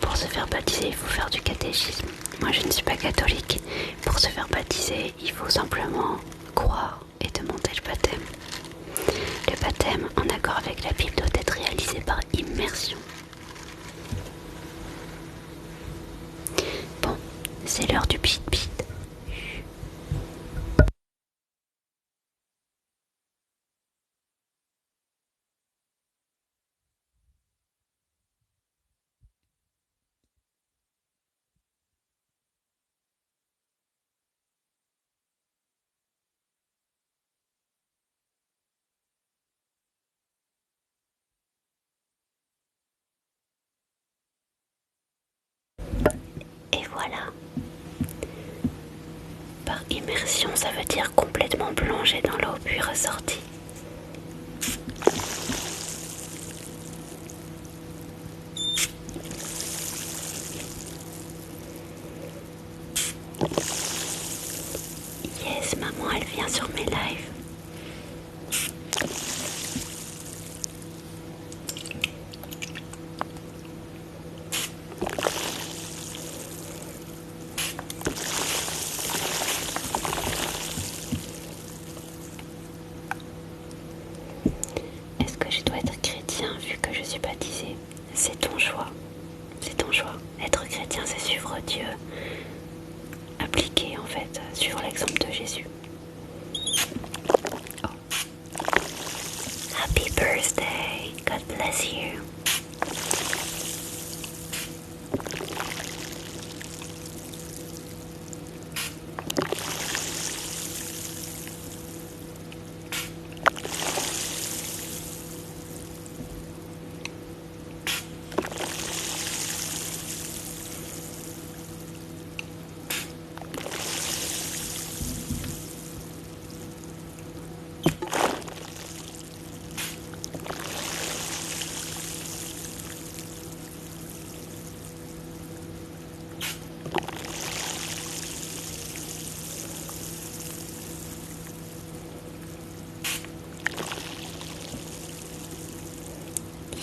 Pour se faire baptiser, il faut faire du catéchisme. Moi, je ne suis pas catholique. Pour se faire baptiser, il faut simplement croire et demander le baptême. Le baptême, en accord avec la Bible, doit être réalisé par immersion. Bon, c'est l'heure du pit-pit. Et voilà. Par immersion, ça veut dire complètement plongé dans l'eau puis ressorti. Yes, maman, elle vient sur mes lives. Est-ce que je dois être chrétien vu que je suis baptisée? C'est ton choix. C'est ton choix. Être chrétien, c'est suivre Dieu. Appliquer, en fait, suivre l'exemple de Jésus. Oh. Happy birthday. God bless you.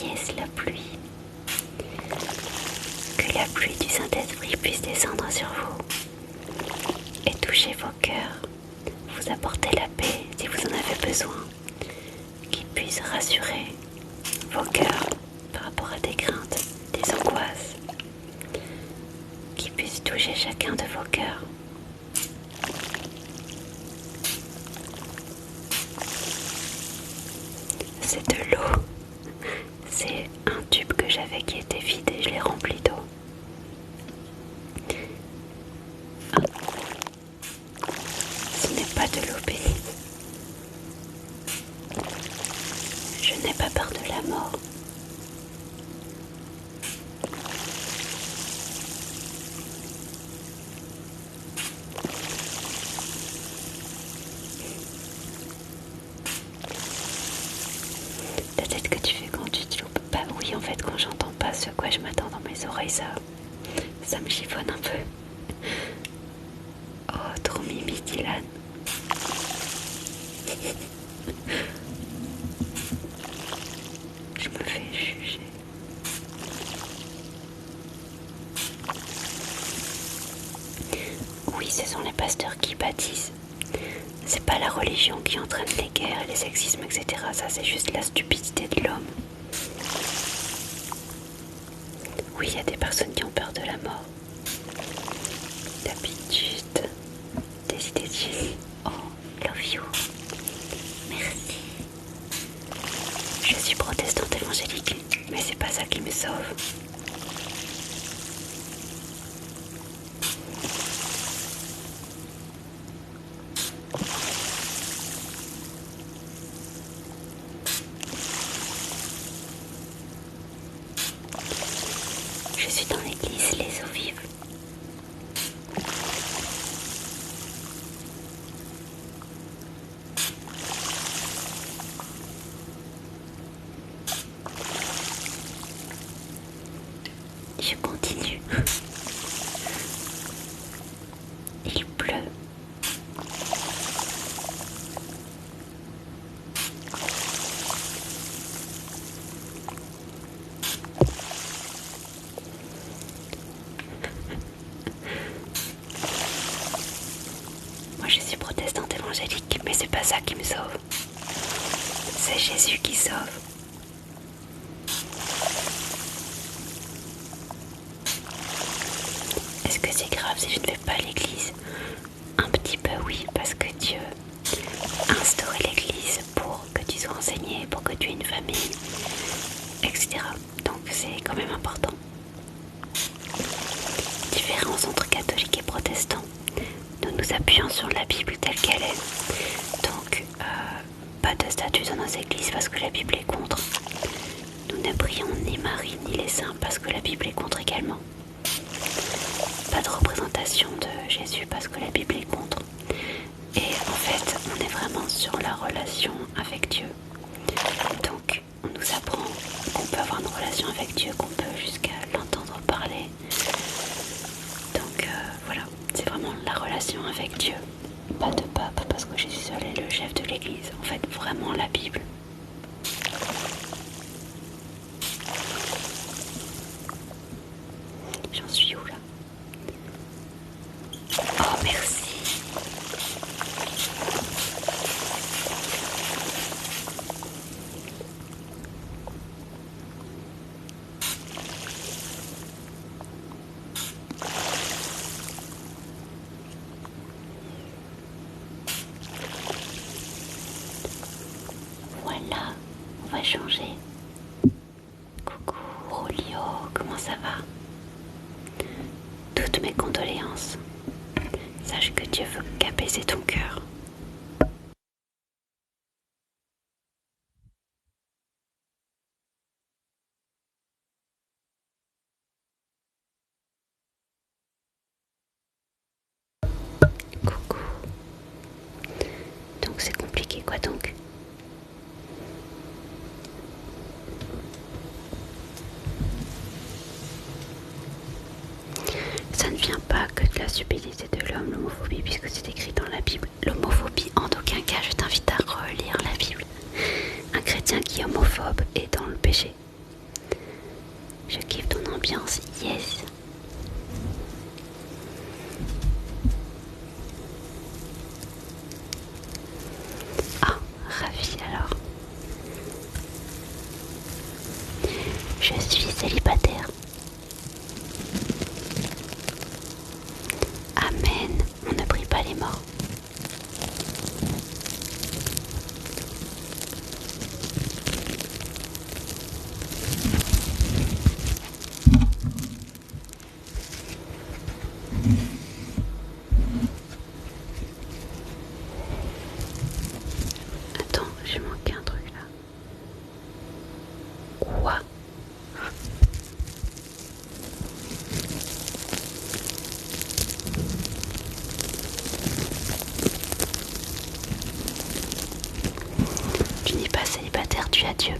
Yes, la pluie. Que la pluie du Saint-Esprit puisse descendre sur vous et toucher vos cœurs, vous apporter la paix si vous en avez besoin, qu'il puisse rassurer vos cœurs par rapport à des craintes, des angoisses, qu'il puisse toucher chacun de vos cœurs. C'est de l'eau. C'est un tube que j'avais qui était vide et je l'ai rempli d'eau. Ce n'est pas de l'eau bénite. Je n'ai pas peur de la mort. Peut-être que tu fais quand tu te loupes. Bah oui, en fait, quand j'entends pas ce à quoi je m'attends dans mes oreilles, ça me chiffonne un peu. Oh, trop mimi, Dylan. Je me fais juger. Oui, ce sont les pasteurs qui baptisent. C'est pas la religion qui entraîne les guerres, les sexismes, etc. Ça, c'est juste la stupidité de l'homme. Oui, il y a des personnes qui ont peur de la mort. D'habitude, des idées de Jésus. Oh, love you. Merci. Je suis protestante évangélique, mais c'est pas ça qui me sauve. suis dans l'église Les Eaux Vives. Je continue. Il pleut. Moi je suis protestante évangélique, mais c'est pas ça qui me sauve. C'est Jésus qui sauve. Est-ce que c'est grave si je ne vais pas à l'église? Un petit peu oui, parce que Dieu a instauré l'église pour que tu sois enseigné, pour que tu aies une famille, etc. Donc c'est quand même important. Différence entre catholiques et protestants. Nous nous appuyons sur la Bible telle qu'elle est. Donc pas de statue dans nos églises parce que la Bible est contre. Nous ne prions ni Marie ni les saints parce que la Bible est contre également. Pas de représentation de Jésus parce que la Bible est contre. Et en fait, on est vraiment sur la relation avec Dieu. Donc, on nous apprend qu'on peut avoir une relation avec Dieu, qu'on peut jusqu'à l'entendre parler. Donc voilà, c'est vraiment la relation avec Dieu. Pas de pape parce que Jésus seul est le chef de l'église. En fait, vraiment la Bible. J'en suis où là? Oh merci. Voilà, on va changer. Coucou Rolio, comment ça va? Toutes mes condoléances. Sache que Dieu veut qu'apaiser ton cœur. Coucou. Donc c'est compliqué quoi donc? Ça ne vient pas que de la stupidité de l'homme, l'homophobie, puisque c'est écrit dans la Bible. L'homophobie, en aucun cas, je t'invite à relire la Bible. Un chrétien qui est homophobe est dans le péché. Je kiffe ton ambiance, yes. Ah, ravi alors. Je suis célibataire. Amen, on ne prie pas les morts. Attends, j'ai manqué un truc là. Quoi? Tu n'es pas célibataire, tu as Dieu.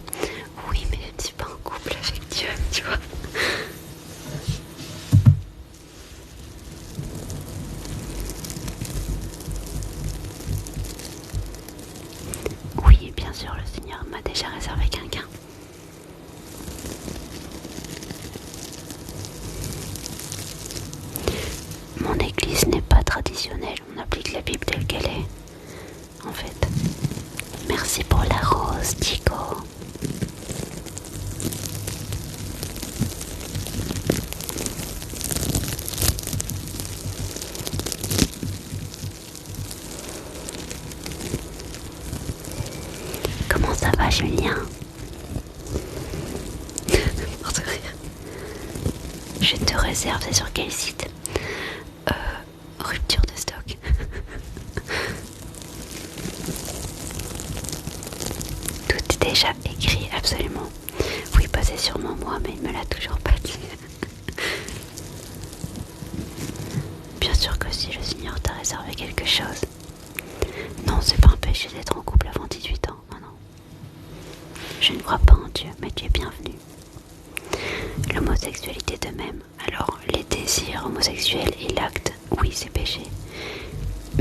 Oui, mais je ne suis pas en couple avec Dieu, tu vois. Oui, bien sûr, le Seigneur m'a déjà réservé quelqu'un. Mon église n'est pas traditionnelle, on applique la Bible telle qu'elle est, en fait. Merci pour la rose, Tico. Comment ça va, Julien? Pour de rire. Je te réserve, c'est sur quel site? Rupture de stock. Tout est déjà écrit, absolument. Oui, pas c'est sûrement moi, mais il me l'a toujours pas dit. sûr que si le Seigneur t'a réservé quelque chose. Non, c'est pas un péché d'être en couple avant 18 ans. Non, non. Je ne crois pas en Dieu, mais tu es bienvenu. L'homosexualité de même. Alors, les désirs homosexuels et l'acte, oui, c'est péché.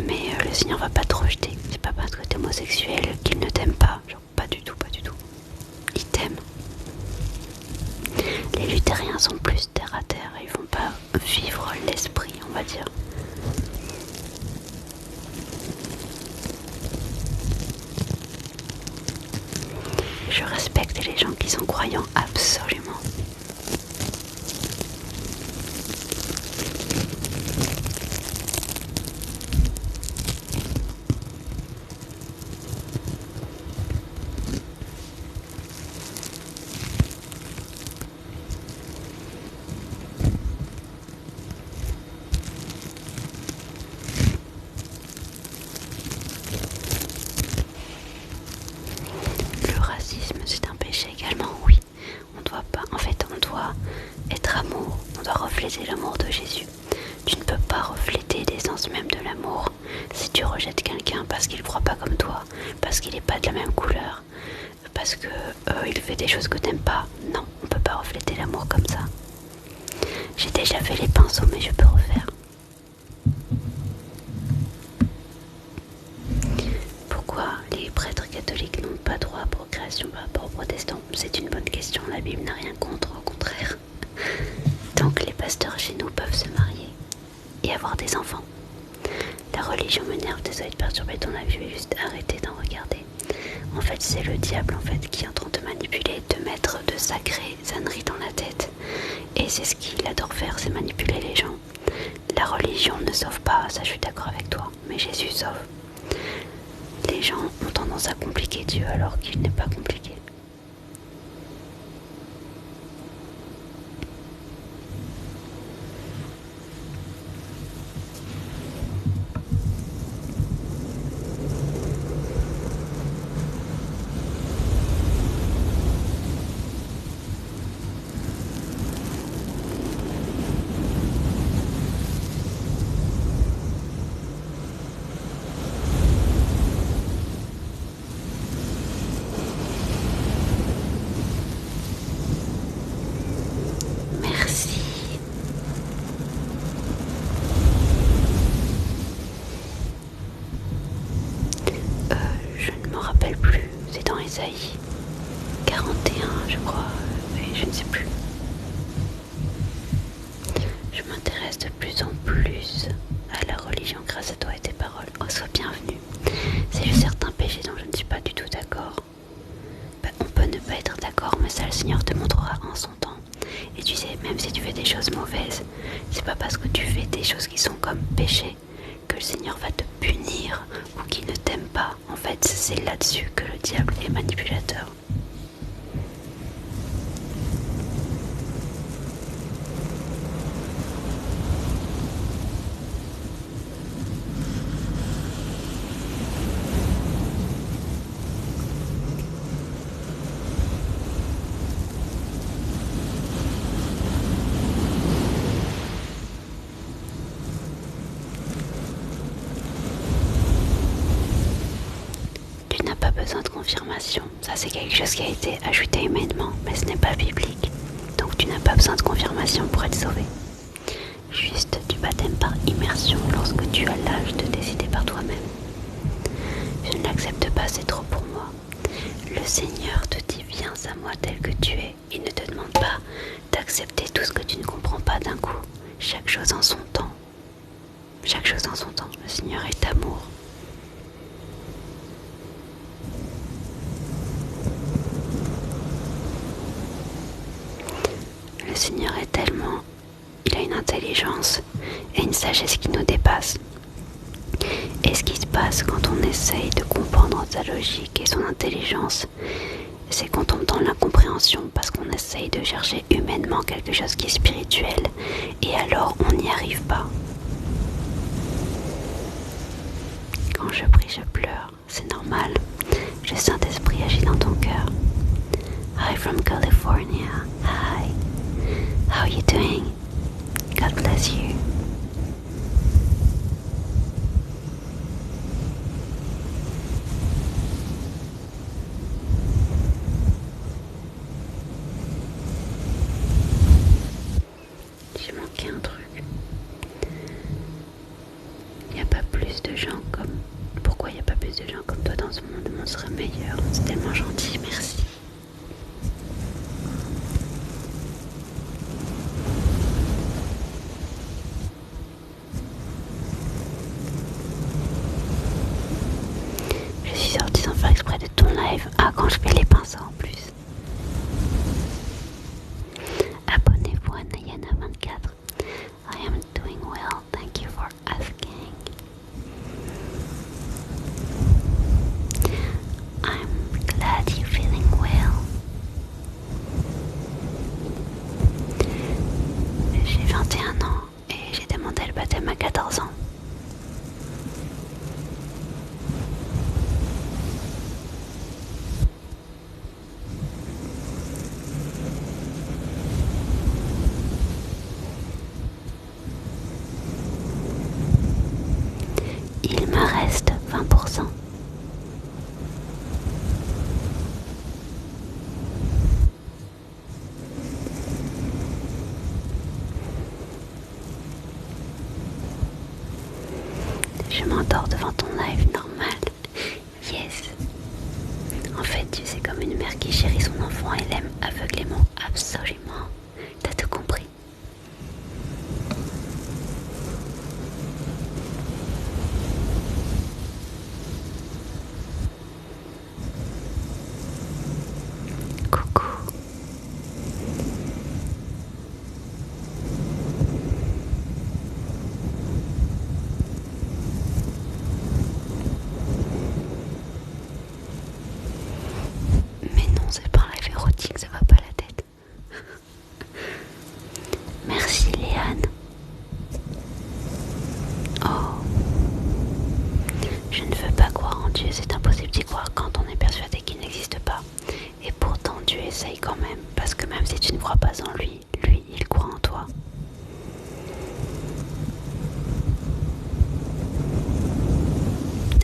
Mais le Seigneur va pas te rejeter. C'est pas parce que t'es homosexuel qu'il ne t'aime pas. Genre, pas du tout, pas du tout. Il t'aime. Les luthériens sont plus terre à terre. Ils vont pas vivre l'esprit, on va dire. Je respecte les gens qui sont croyants, absolument. Le racisme, c'est un péché également, oui. On doit pas, en fait, on doit être amour, on doit refléter l'amour de Jésus. Tu ne peux pas refléter l'essence même de l'amour si tu rejettes quelqu'un parce qu'il ne croit pas comme toi, parce qu'il n'est pas de la même couleur, parce que il fait des choses que tu n'aimes pas. Non, on ne peut pas refléter l'amour comme ça. J'ai déjà fait les pinceaux, mais je peux refaire. Pourquoi les prêtres catholiques n'ont pas droit à procréation par rapport aux protestants? C'est une bonne question, la Bible n'a rien contre, au contraire. Donc les pasteurs chez nous peuvent se marier et avoir des enfants. La religion m'énerve, désolé de perturber ton avis, je vais juste arrêter d'en regarder. En fait, c'est le diable qui est en train de te manipuler, de mettre de sacrées âneries dans la tête. Et c'est ce qu'il adore faire, c'est manipuler les gens. La religion ne sauve pas, ça je suis d'accord avec toi, mais Jésus sauve. Les gens ont tendance à compliquer Dieu alors qu'il n'est pas compliqué. Merci. Je ne me rappelle plus, c'est dans Ésaïe 41 je crois, mais je ne sais plus. Je m'intéresse de plus en plus à la religion grâce à toi et tes paroles. Oh, sois bienvenue. C'est juste certains péchés dont je ne suis pas du tout d'accord. On peut ne pas être d'accord, mais ça le Seigneur te montrera en son temps. Et tu sais, même si tu fais des choses mauvaises, c'est pas parce que tu fais des choses qui sont comme péché que le Seigneur va te punir ou qu'il ne t'aime pas. En fait, c'est là-dessus que le diable est manipulateur. Tu n'as pas besoin de confirmation. Ça, c'est quelque chose qui a été ajouté humainement, mais ce n'est pas biblique. Donc tu n'as pas besoin de confirmation pour être sauvé. Juste du baptême par immersion lorsque tu as l'âge de décider par toi-même. Je ne l'accepte pas, c'est trop pour moi. Le Seigneur te dit viens à moi tel que tu es. Il ne te demande pas d'accepter tout ce que tu ne comprends pas d'un coup. Chaque chose en son temps. Chaque chose en son temps. Le Seigneur est amour. Le Seigneur est tellement... Il a une intelligence et une sagesse qui nous dépasse. Et ce qui se passe quand on essaye de comprendre sa logique et son intelligence, c'est qu'on tombe dans l'incompréhension parce qu'on essaye de chercher humainement quelque chose qui est spirituel et alors on n'y arrive pas. Quand je prie, je pleure, c'est normal. Le Saint-Esprit agit dans ton cœur. Hi from California. Hi. How are you doing? God bless you. C'est tellement gentil, merci. Je suis sortie sans faire exprès de ton live. Ah, quand je fais les pinceaux en plus. Abonnez-vous à Nayana24. I am doing well, thank you for asking. I'm glad you're feeling well. J'ai 21 ans et j'ai demandé le baptême à 14 ans. Il me reste 20%. Je m'endors devant ton live normal. Yes. En fait, tu sais, comme une mère qui chérit son enfant, elle aime aveuglément, absolument. T'as tout compris. Coucou. Mais non, c'est pas un live érotique, ça va pas la tête. Merci Léane. Oh. Je ne veux pas croire en Dieu, c'est impossible d'y croire quand on est persuadé qu'il n'existe pas. Et pourtant Dieu essaye quand même, parce que même si tu ne crois pas en lui, lui, il croit en toi.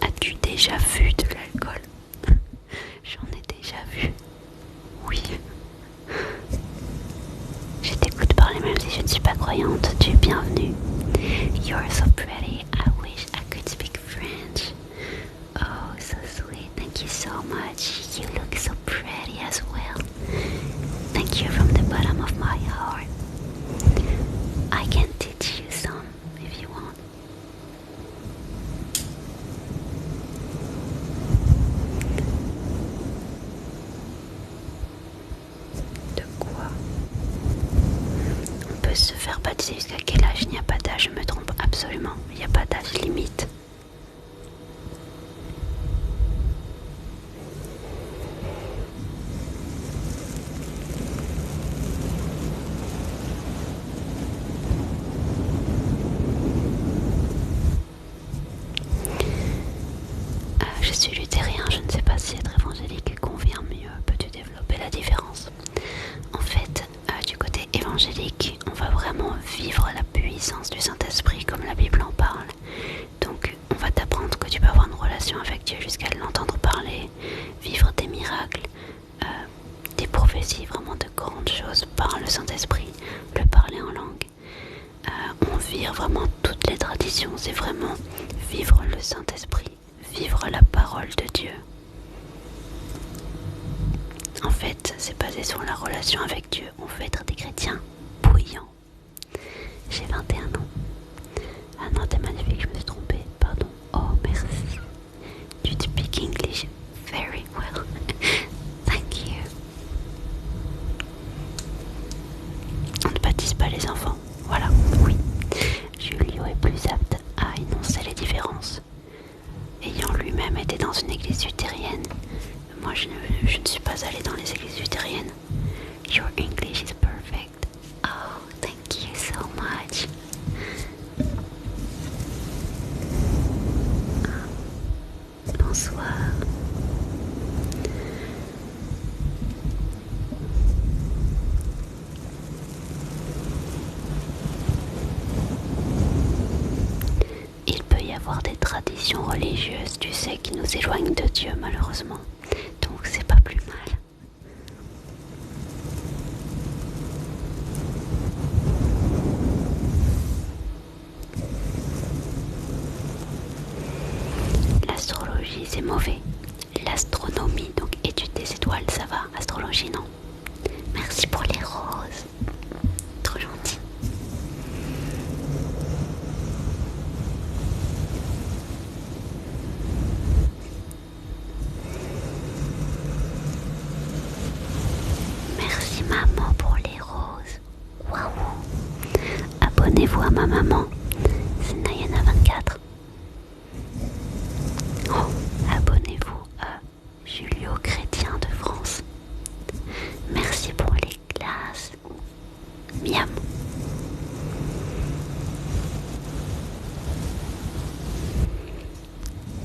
As-tu déjà vu de l'alcool? J'en ai déjà vu. Oui. Je t'écoute parler même si je ne suis pas croyante. Tu es bienvenue. You're so pretty. I wish I could speak French. Oh, so sweet. Thank you so much. You look so pretty as well. Thank you from the bottom of my heart. I can teach you some if you want. De quoi? On peut se faire baptiser jusqu'à quel âge? Il n'y a pas d'âge, je me trompe absolument. Il n'y a pas d'âge limite. Je suis luthérien, je ne sais pas si être évangélique convient mieux. Peux-tu développer la différence? En fait, du côté évangélique, on va vraiment vivre la puissance du Saint-Esprit comme la Bible en parle. Donc, on va t'apprendre que tu peux avoir une relation avec Dieu jusqu'à l'entendre parler, vivre des miracles, des prophéties, vraiment de grandes choses par le Saint-Esprit, le parler en langue. On vit vraiment toutes les traditions, c'est vraiment vivre le Saint-Esprit, vivre la parole de Dieu. En fait, c'est basé sur la relation avec Dieu. On veut être des chrétiens bouillants. J'ai 21 ans. Ah non, t'es magnifique, je me suis trompée. Pardon. Oh, merci. You speak English very well. Thank you. On ne baptise pas les enfants. Voilà, oui. Julio est plus apte à énoncer les différences. Ayant lui-même été dans une église luthérienne, moi je ne suis pas allée dans les églises luthériennes. Your English is perfect. Oh, thank you so much. Bonsoir. Il peut y avoir des traditions religieuses, tu sais, qui nous éloignent de Dieu malheureusement. Donc c'est pas plus mal. L'astrologie c'est mauvais. L'astronomie, donc l'astrologie, non? Merci pour les roses. Trop gentil. Merci maman pour les roses. Waouh. Abonnez-vous à ma maman. C'est Nayana24. Oh, abonnez-vous à Julio Chrétien de France. Merci pour les glaces. Miam.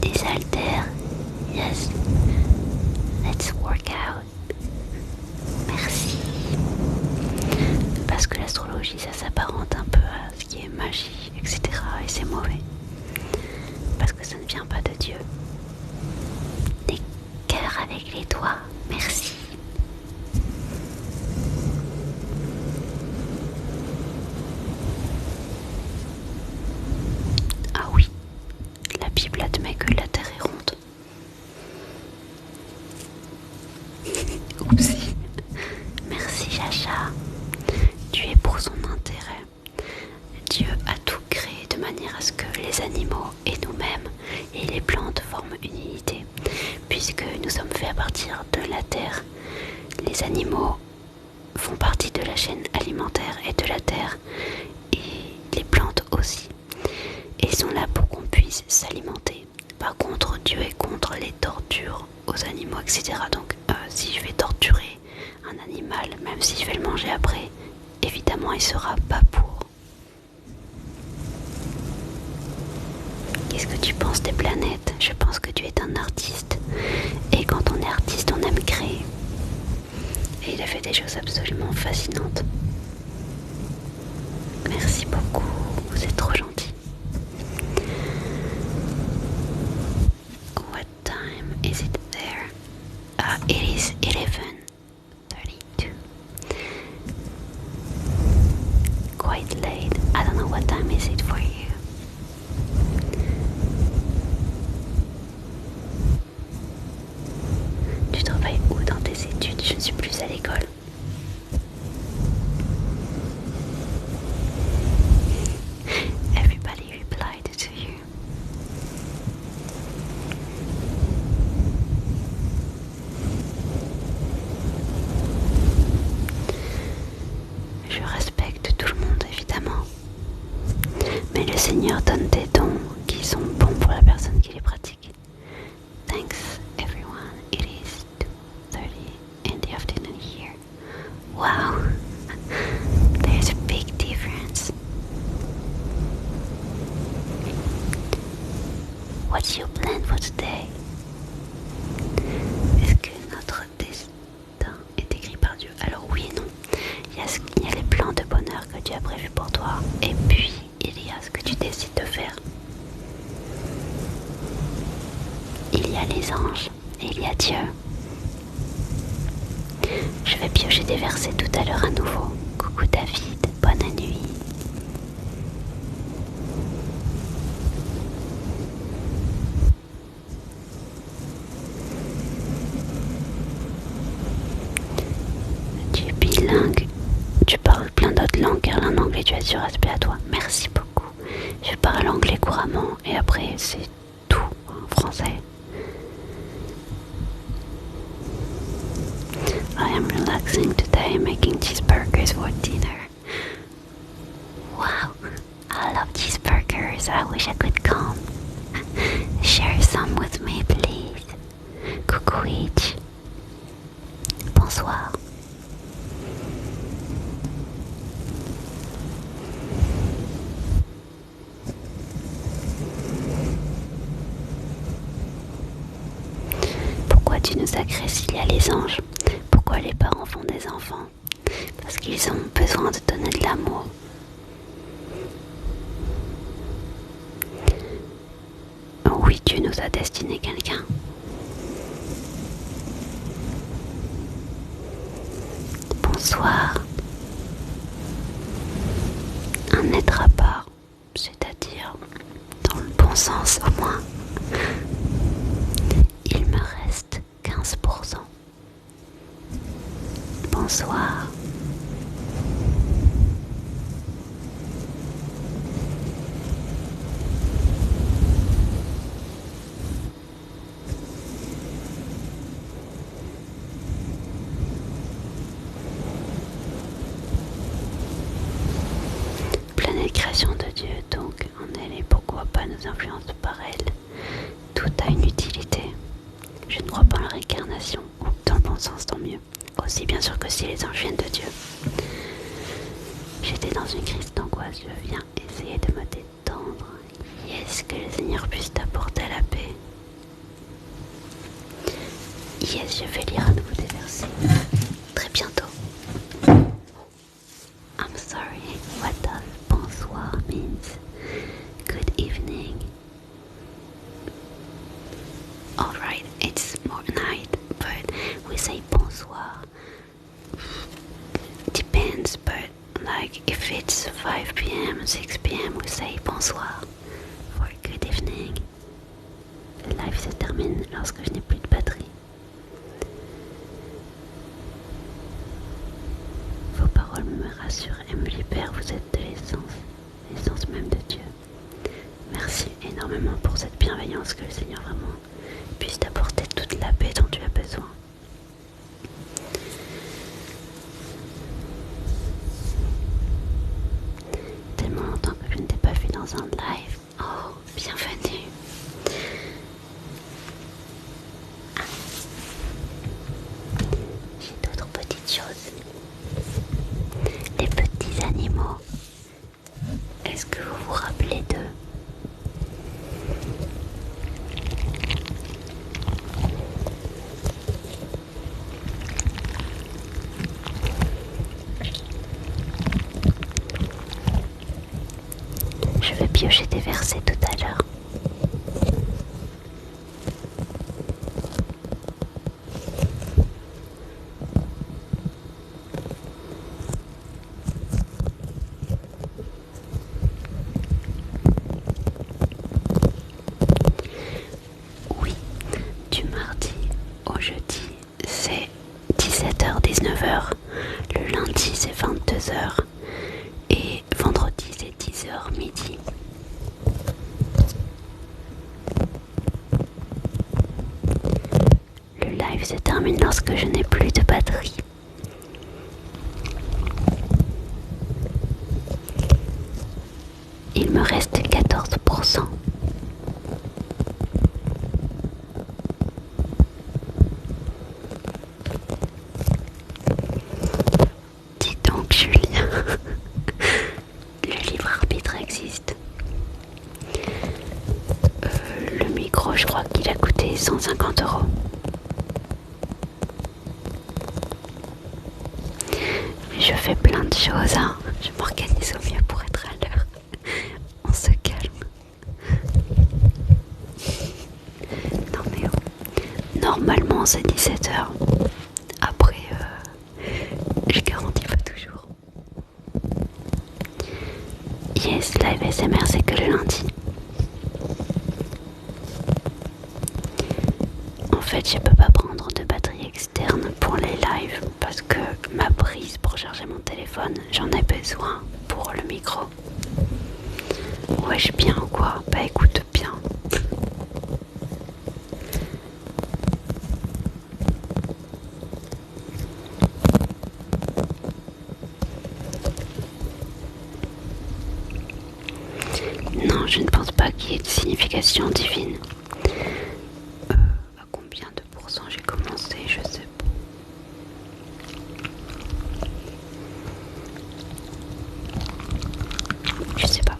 Des haltères. Yes. Let's work out. Merci. Parce que l'astrologie, ça s'apparente un peu à ce qui est magie, etc. Et c'est mauvais. Parce que ça ne vient pas de Dieu. Des cœurs avec les doigts. Merci. Ah oui, la Bible admet que la terre est ronde. Oupsie. Merci Chacha. Tu es pour son intérêt. Dieu a tout créé de manière à ce que les animaux et nous-mêmes et les plantes forment une unité. Puisque nous sommes faits à partir de la terre, les animaux font partie de la chaîne alimentaire et de la terre, et les plantes aussi. Et ils sont là pour qu'on puisse s'alimenter. Par contre, Dieu est contre les tortures aux animaux, etc. Donc si je vais torturer un animal, même si je vais le manger après, évidemment il sera pas pour. Qu'est-ce que tu penses des planètes? Je pense que tu es un artiste. Et quand on est artiste, on aime créer. Et il a fait des choses absolument fascinantes. Merci beaucoup, vous êtes trop gentil. What time is it there? It is 11:32. Quite late. I don't know what time is it for you. Tu travailles où dans tes études? Je ne suis plus à l'école. Everybody replied to you. Je respecte tout le monde évidemment. Mais le Seigneur donne des dons qui sont bons pour la personne qui les pratique. Thanks everyone. It is 2:30 in the afternoon here. Wow. There's a big difference. What's your plan for today? Est-ce que notre destin est écrit par Dieu? Alors oui et non. Il y a les plans de bonheur que Dieu a prévus pour toi. Et puis, il y a ce que tu décides de faire. Il y a les anges et il y a Dieu. Je vais piocher des versets tout à l'heure à nouveau. Coucou David, bonne nuit. Tu es bilingue. Tu parles plein d'autres langues car l'anglais tu as du respect à toi. Merci beaucoup. Je parle anglais couramment et après c'est tout en français. I am relaxing today, making cheeseburgers for dinner. Wow, I love cheeseburgers. I wish I could come. Share some with me, please. Coucou Itch. Bonsoir. Pourquoi tu nous agresses? Il y a les anges. Pourquoi les parents font des enfants? Parce qu'ils ont besoin de donner de l'amour. Oui, Dieu nous a destiné quelqu'un. Bonsoir. Un être à part, c'est-à-dire dans le bon sens au moins. Il me reste 15%. bonsoir. Planète création de Dieu, donc en elle et pourquoi pas nous influence par elle. Tout a une utilité. Je ne crois pas en la réincarnation, ou dans le bon sens tant mieux. Aussi bien sûr que si les anges viennent de Dieu. J'étais dans une crise d'angoisse, je viens essayer de me détendre. Yes, que le Seigneur puisse t'apporter la paix. Yes, je vais lire à nouveau des versets. Très bientôt. I'm sorry, what does bonsoir means? Good evening. Alright, it's more night, but we say bonsoir. Depends, but like if it's 5 p.m., 6 p.m., we say bonsoir for good evening. Le live se termine lorsque je n'ai plus de batterie. Vos paroles me rassurent et me libèrent, vous êtes de l'essence même de Dieu. Merci énormément pour cette bienveillance, que le Seigneur vraiment puisse t'apporter toute la paix dont tu as besoin. Tellement longtemps que je ne t'ai pas vu dans un live. Oh, bienvenue. Ah. J'ai d'autres petites choses. Les petits animaux. Est-ce que vous vous rappelez d'eux? Je vais piocher des versets tout à l'heure. Oui, du mardi au jeudi, c'est 17h, 19h. Le lundi, c'est 22h. Et vendredi, c'est 10h, midi. Le live se termine lorsque je n'ai plus de batterie. Il me reste 14%. Dis donc, Julien. Le libre arbitre existe. Le micro, je crois qu'il a coûté 150 €. Je fais plein de choses, hein. Je m'organise au mieux pour être à l'heure. On se calme. Non mais oh. Normalement c'est 17h. Après, je garantis pas toujours. Yes, live SMR c'est que le lundi. En fait, je peux pas prendre de batterie externe pour les lives parce que ma prise pour charger mon téléphone, j'en ai besoin pour le micro. Wesh, bien ou quoi? Bah écoute, bien. Non, je ne pense pas qu'il y ait de signification divine. À combien de pourcents j'ai commencé, je sais pas. Je sais pas.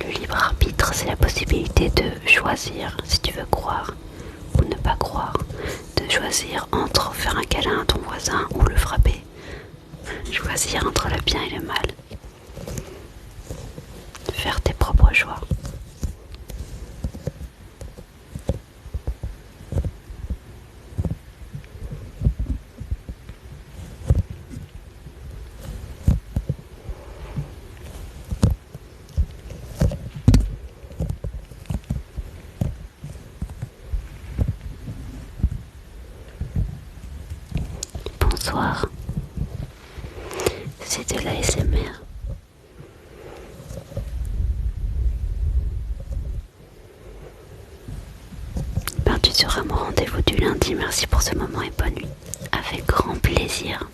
Le libre arbitre, c'est la possibilité de choisir si tu veux croire ou ne pas croire, de choisir entre faire un câlin à ton voisin ou le frapper, choisir entre le bien et le mal, faire tes propres choix. soir. C'est de l'ASMR. Ben, tu seras mon rendez-vous du lundi. Merci pour ce moment et bonne nuit. Avec grand plaisir.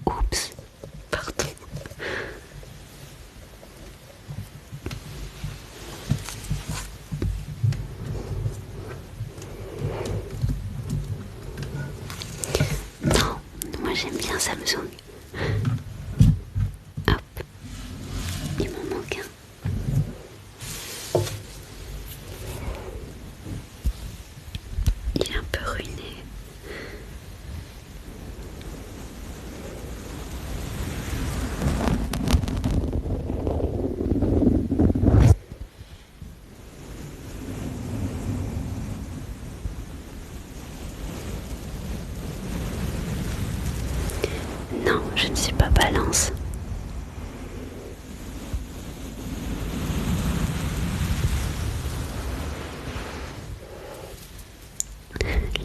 Oups, pardon. Non, moi j'aime bien Samsung. Hop, il m'en manque un. Il est un peu ruiné. Non, je ne suis pas balance.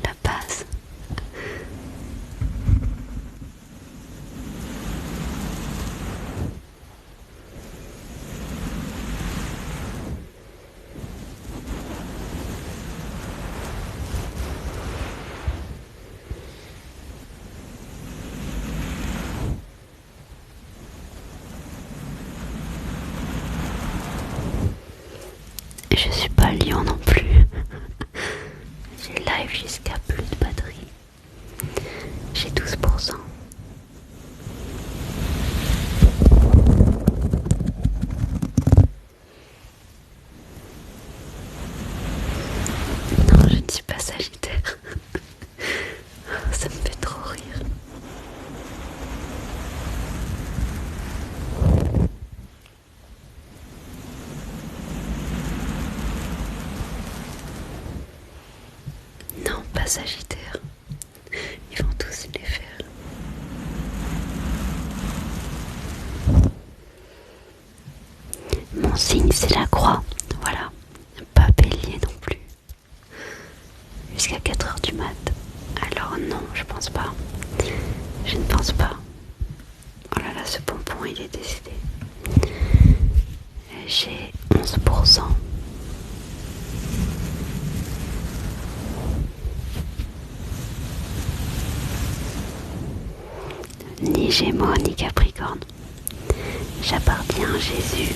La base. Je suis pas lion non plus. J'ai live jusqu'à plus de batterie. J'ai 12%. Non, je ne suis pas Sagittaire. Ça me fait trop rire. Non, pas Sagittaire. Ils vont tous les faire. Mon signe, c'est la croix. Voilà. Pas bélier non plus. Jusqu'à 4h du mat. Alors non, je pense pas. Je ne pense pas. Oh là là, ce pompon, il est décédé. J'ai 11%. Ni Gémeaux, ni Capricorne. J'appartiens à Jésus.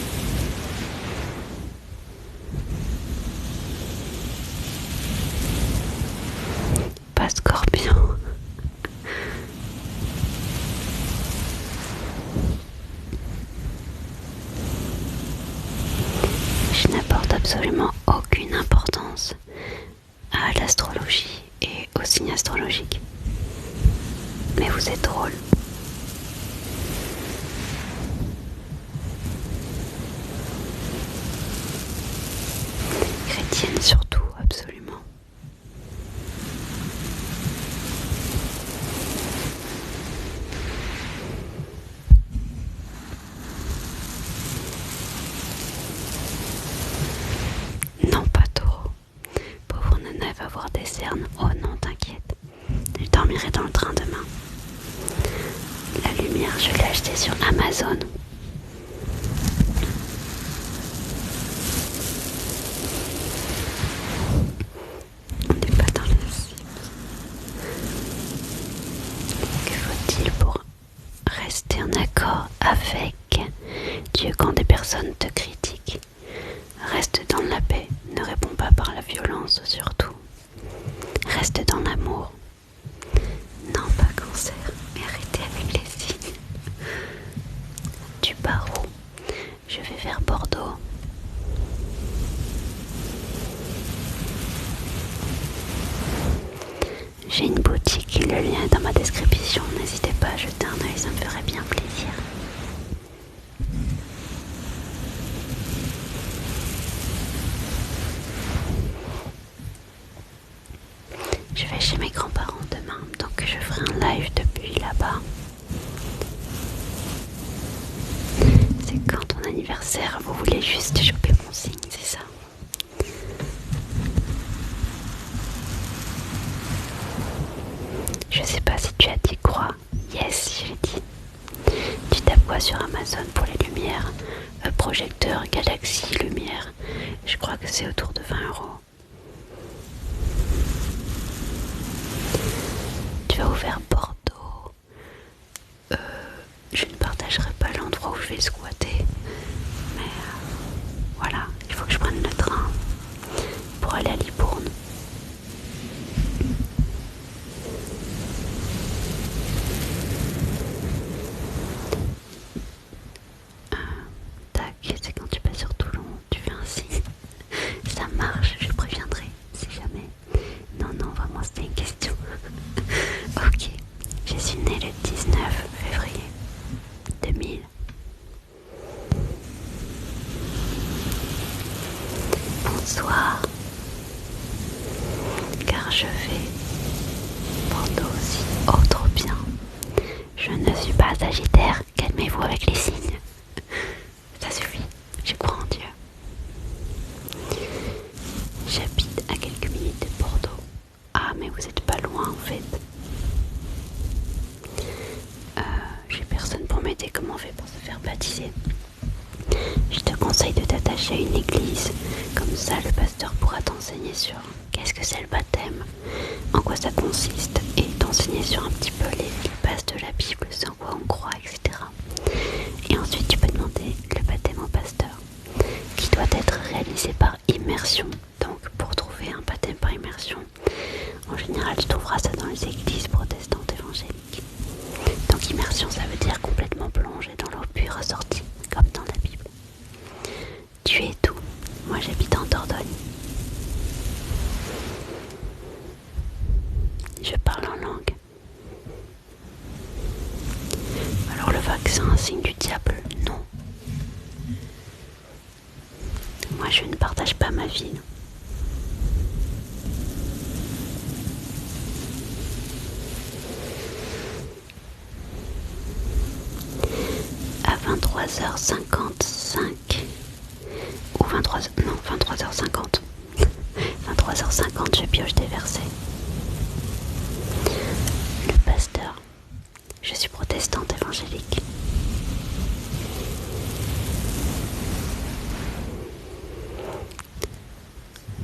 Pas Scorpion. Je n'apporte absolument aucune importance à l'astrologie et aux signes astrologiques. Mais vous êtes drôle. Chrétienne surtout, absolument. Non, pas taureau. Pauvre nana va avoir des cernes. Oh non, t'inquiète. Je dormirai dans le train demain. La lumière, je l'ai achetée sur Amazon. On n'est pas dans la cible. Que faut-il pour rester en accord avec Dieu quand des personnes te critiquent? Reste dans la paix, ne réponds pas par la violence surtout. Reste dans l'amour. Non, pas Cancer, mais arrêtez avec les signes. Tu pars où? Je vais vers Bordeaux. J'ai une boutique et le lien est dans ma description. N'hésitez pas à jeter un œil, ça me ferait bien plaisir. Je vais chez mes grands-parents demain, donc je ferai un live depuis là-bas. C'est quand ton anniversaire, vous voulez juste choper mon signe, c'est ça? c'est autour de 20 €. Tu vas ouvrir Bordeaux. Je ne partagerai pas l'endroit où je vais squatter. Mais voilà, il faut que je prenne le train pour aller à Libourne. Tac, c'est quand tu passes sur Toulon, tu fais un signe. Ça marche, je préviendrai si jamais. Non, vraiment c'était une question. Ok, je suis née le 19 février 2000. Bonsoir, car je vais Bordeaux aussi. Oh, trop bien. Je ne suis pas sagittaire, calmez-vous avec les signes. Ça suffit, je crois en Dieu. J'habite à quelques minutes de Bordeaux. Ah, mais vous êtes pas loin en fait. J'ai personne pour m'aider. Comment on fait pour se faire baptiser? Je te conseille de t'attacher à une église. Comme ça, le pasteur pourra t'enseigner sur qu'est-ce que c'est le baptême, en quoi ça consiste, et t'enseigner sur un petit peu les bases de la Bible, sur quoi on croit, etc. Et ensuite, tu peux demander le baptême au pasteur, qui doit être réalisé par immersion. Donc, pour trouver un baptême par immersion, en général, tu trouveras ça dans les églises protestantes évangéliques. Donc, immersion, ça veut dire complètement plongé dans l'eau puis ressorti, comme dans la Bible. Tu es d'où? Moi, j'habite en Dordogne. Je parle en langue. Alors, le vaccin, un signe du diable? Non. Moi, je ne partage pas ma vie. À 23h55 ou 23h50. 23h50, je pioche des versets. Le pasteur. Je suis protestante évangélique.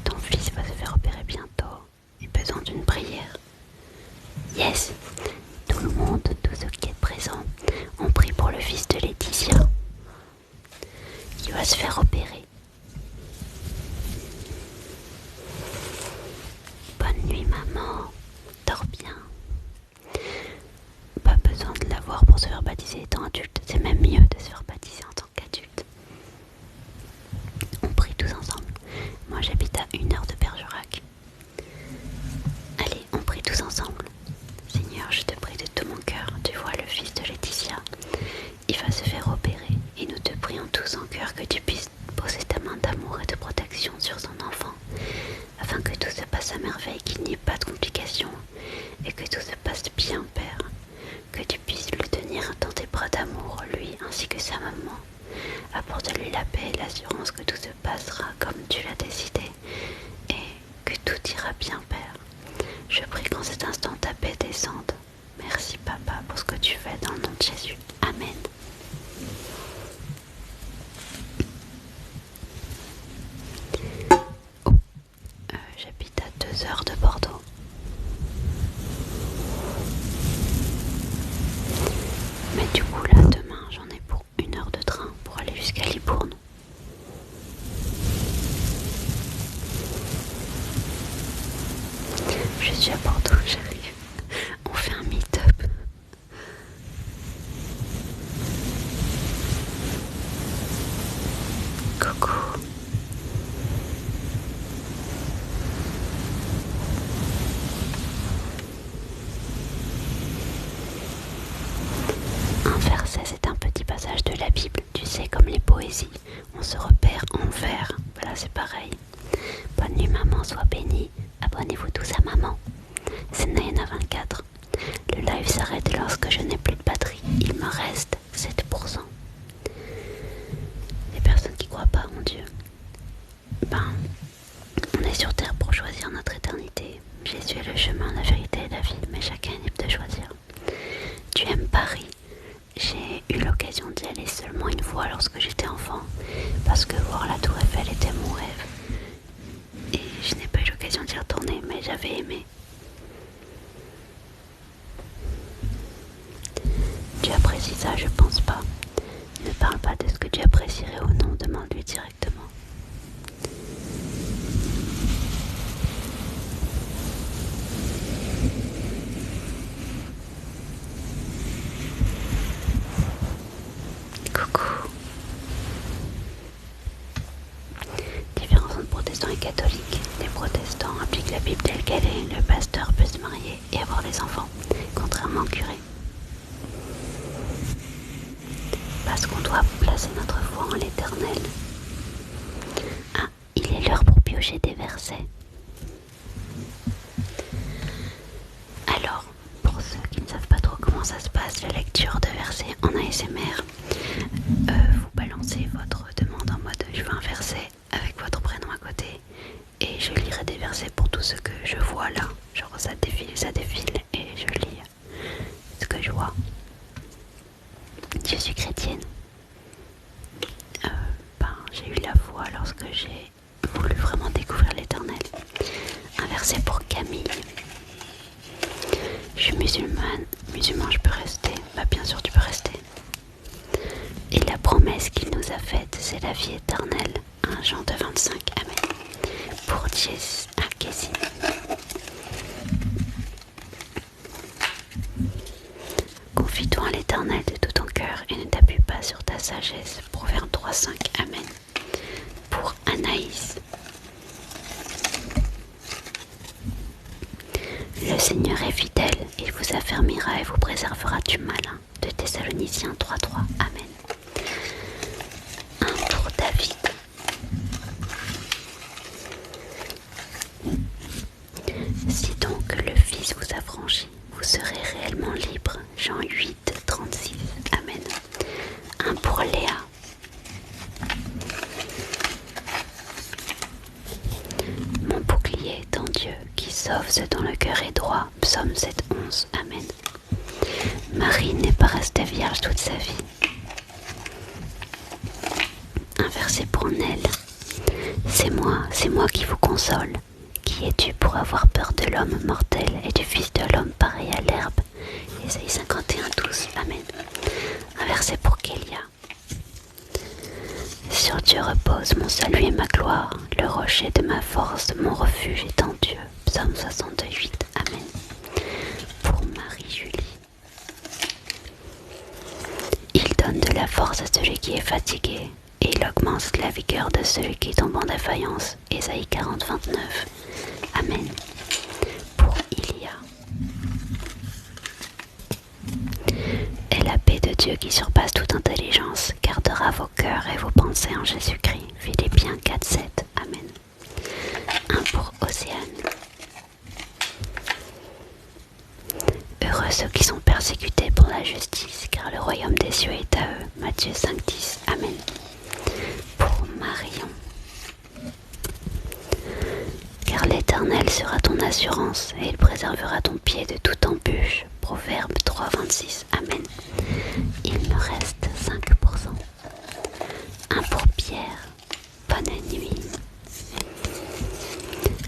Ton fils va se faire opérer bientôt. Il a besoin d'une prière. Yes. Tout le monde, tous ceux qui êtes présents, on prie pour le fils de Laetitia qui va se faire opérer. Bonne nuit maman, dors bien. Pas besoin de l'avoir pour se faire baptiser étant adulte, c'est même mieux de se faire baptiser en tant qu'adulte. On prie tous ensemble. Moi j'habite à 1 heure de Bergerac. Allez, on prie tous ensemble. Seigneur, je te prie de tout mon cœur, tu vois le fils de Laetitia. Il va se faire opérer et nous te prions tous en cœur que tu puisses poser ta main d'amour et de protection sur son enfant, afin que tout se passe à merveille, qu'il n'y ait pas de complications et que tout se passe bien, Père. Que tu puisses le tenir dans tes bras d'amour, lui ainsi que sa maman. Apporte-lui la paix et l'assurance que tout se passera comme tu l'as décidé et que tout ira bien, Père. Je prie qu'en cet instant ta paix descende. Merci Papa pour ce que tu fais dans le nom de Jésus. Amen. J'habite à 2 heures de Bordeaux. Mais du coup là demain j'en ai pour 1 heure de train pour aller jusqu'à Libourne. Je suis à Bordeaux, j'arrive. On fait un meet-up. Coucou. Un verset, c'est un petit passage de la Bible, tu sais, comme les poésies. On se repère en vers. Voilà, c'est pareil. Bonne nuit maman, sois bénie. Abonnez-vous tous à maman. C'est Nayana 24. Le live s'arrête lorsque je n'ai plus de batterie. Il me reste 7%. Les personnes qui croient pas en Dieu, on est sur terre pour choisir notre éternité. Jésus est le chemin, la vérité et la vie, mais chacun est libre de choisir. Tu aimes Paris? J'ai eu l'occasion d'y aller seulement une fois lorsque j'étais enfant, parce que voir la Tour Eiffel était mon rêve. et j'avais aimé. Tu apprécies ça, je pense pas. Ne parle pas de ce que tu apprécierais ou non, demande-lui directement. Coucou. Différence entre protestants et catholiques. Les protestants appliquent la Bible telle qu'elle est. Le pasteur peut se marier et avoir des enfants, contrairement au curé. Parce qu'on doit placer notre foi en l'Éternel. Ah, il est l'heure pour piocher des versets. Alors, pour ceux qui ne savent pas trop comment ça se passe, la lecture de versets en ASMR, vous balancez votre demande en mode je veux un verset avec votre prénom à côté et je lirai des versets pour tout ce que je vois là. Genre ça défile et je lis ce que je vois. Je suis chrétienne. J'ai eu la foi lorsque j'ai voulu vraiment découvrir l'Éternel. Un verset pour Camille. Je suis musulman, je peux rester. Bah bien sûr tu peux rester. Et la promesse qu'il nous a faite, c'est la vie éternelle. 1 Jean 2,25. Amen. Pour Jess Akesi. Confie-toi en l'Éternel de tout ton cœur et ne t'appuie pas sur ta sagesse. Proverbe 3,5. Amen. Pour Anaïs. Le Seigneur est fidèle, il vous affermira et vous préservera du malin. De Thessaloniciens 3,3. Amen. Un pour David. Si donc le Fils vous affranchit, vous serez réellement libre. Jean 8,36. Amen. Un pour Léa. Mon bouclier est en Dieu, qui sauve ce dont le cœur est droit. Psaume 7,11. Amen. Marie n'est pas restée vierge toute sa vie. Un verset pour Nel. C'est moi qui vous console. Qui es-tu pour avoir peur de l'homme mortel et du fils de l'homme pareil à l'herbe? Ésaïe 51,12. Amen. Un verset pour Kélia. Sur Dieu repose mon salut et ma gloire, le rocher de ma force, mon refuge est en Dieu. Psaume 68. Amen. Pour Marie-Julie. Il donne de la force à celui qui est fatigué, et il augmente la vigueur de celui qui tombe en défaillance. Ésaïe 40,29. Amen. Pour Ilia. Et la paix de Dieu qui surpasse toute intelligence gardera vos cœurs et vos pensées en Jésus-Christ. Philippiens 4,7. Amen. Un pour Océane. Heureux ceux qui sont persécutés pour la justice, car le royaume des cieux est à eux. Matthieu 5,10. Amen. Pour Marion. Car l'Éternel sera ton assurance, et il préservera ton pied de toute embûche. Proverbe 3,26. Amen. Il me reste 5%. Un pour Pierre. Bonne nuit.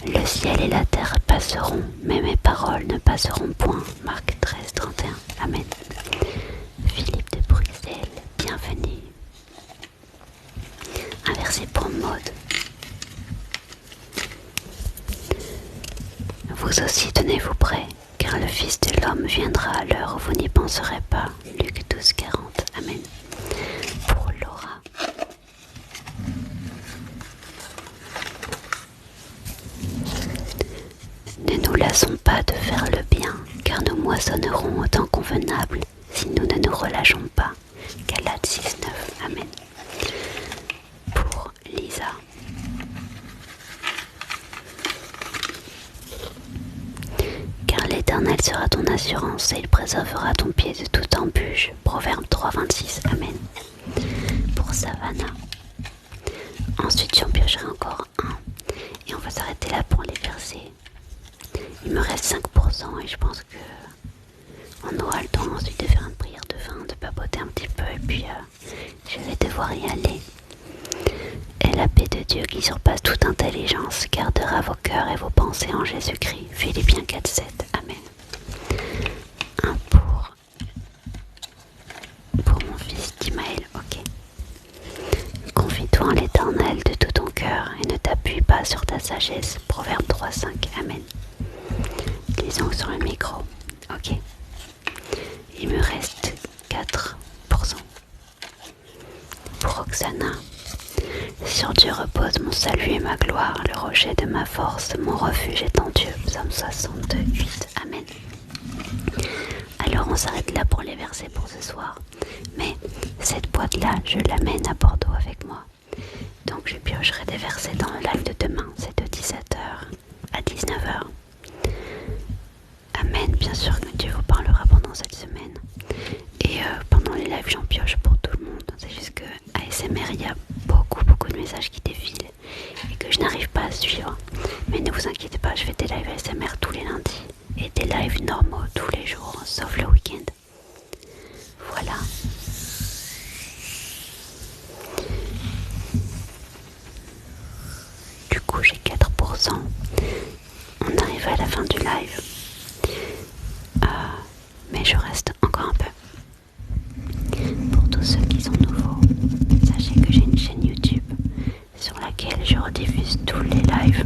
Le ciel et la terre passeront, mais mes paroles ne passeront point. Marc 13,31. Amen. Philippe de Bruxelles, bienvenue. Un verset pour Maud. Vous aussi tenez-vous prêts, car le Fils de l'homme viendra à l'heure où vous n'y penserez pas. Luc 12,40. Amen. Pour Laura. Ne nous lassons pas de faire le bien, car nous moissonnerons au temps convenable si nous ne nous relâchons pas. Galates 6,9. Amen. Pour Lisa. Car l'Éternel sera ton assurance et il préservera ton pied de toute embûche. Proverbe 3,26. Amen. Pour Savannah. Ensuite j'en piocherai encore un. Et on va s'arrêter là pour les versets. Il me reste 5% et je pense que on aura le temps ensuite de faire une prière de fin, de papoter un petit peu et puis je vais devoir y aller. Et la paix de Dieu qui surpasse toute intelligence gardera vos cœurs et vos pensées pensée en Jésus-Christ. Philippiens 4,7. Amen. Un pour mon fils Timaël. Ok. Confie-toi en l'Éternel de tout ton cœur et ne t'appuie pas sur ta sagesse. Proverbe 3,5. Amen. Lisons sur le micro. Ok. Il me reste 4%. Pour Roxana. Sur Dieu repose mon salut et ma gloire, le rocher de ma force, mon refuge est en Dieu. Psaume 68. Amen. Alors on s'arrête là pour les versets pour ce soir. Mais cette boîte-là, je l'amène à Bordeaux avec moi. Donc je piocherai des versets dans le live de demain. C'est de 17h à 19h. Amen. Bien sûr que Dieu vous parlera pendant cette semaine. Et pendant les lives, j'en pioche pour tout le monde. C'est juste que ASMR, il y a beaucoup de messages qui défilent et que je n'arrive pas à suivre. Mais ne vous inquiétez pas, je fais des lives ASMR tous les lundis et des lives normaux tous les jours, sauf le week-end. Voilà. Du coup, j'ai 4%. On arrive à la fin du live. Mais je reste encore un peu. Pour tous ceux qui sont nouveaux, sachez que j'ai une chaîne YouTube sur laquelle je rediffuse tous les lives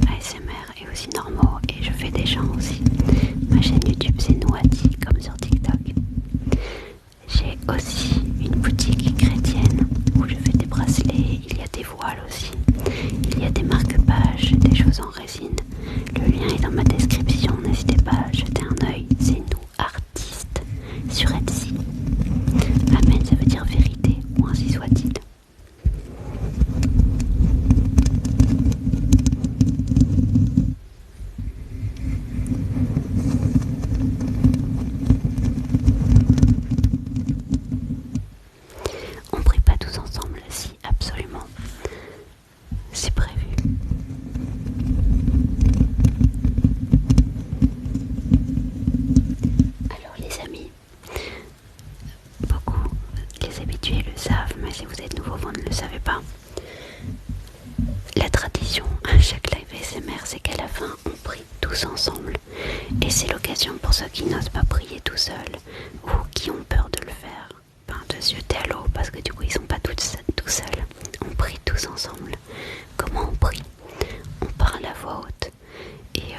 ASMR et aussi normaux, et je fais des chants aussi. Ma chaîne YouTube c'est Nouati comme sur TikTok. J'ai aussi une boutique chrétienne où je fais des bracelets, il y a des voiles aussi, il y a des marque-pages, des choses en résine. Le lien est dans ma description, n'hésitez pas à jeter un œil. C'est nous artistes sur Etsy. Amen, ça veut dire vérité, ou ainsi soit-il. On prie pas tous ensemble, si, absolument. C'est prévu. Alors les amis, beaucoup, les habitués le savent, mais si vous êtes nouveau, vous ne le savez pas. La tradition à chaque live ASMR, c'est qu'à la fin, on prie tous ensemble. Et c'est l'occasion pour ceux qui n'osent pas prier tout seuls ou qui ont peur de le faire, de se jeter à l'eau parce que du coup ils sont pas tout seuls. On prie tous ensemble. Comment on prie? On parle à voix haute et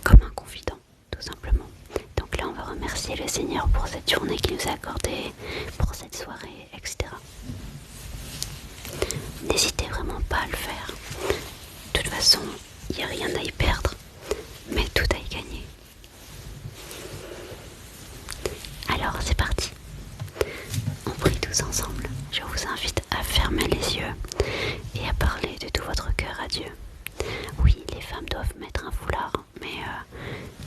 comme un confident, tout simplement. Donc là on va remercier le Seigneur pour cette journée qu'il nous a accordée, pour cette soirée, etc. N'hésitez vraiment pas à le faire. De toute façon, il n'y a rien à y perdre, mais tout à y gagner. Alors c'est parti. On prie tous ensemble. Je vous invite à fermer les yeux et à parler de tout votre cœur à Dieu. Oui, les femmes doivent mettre un foulard, mais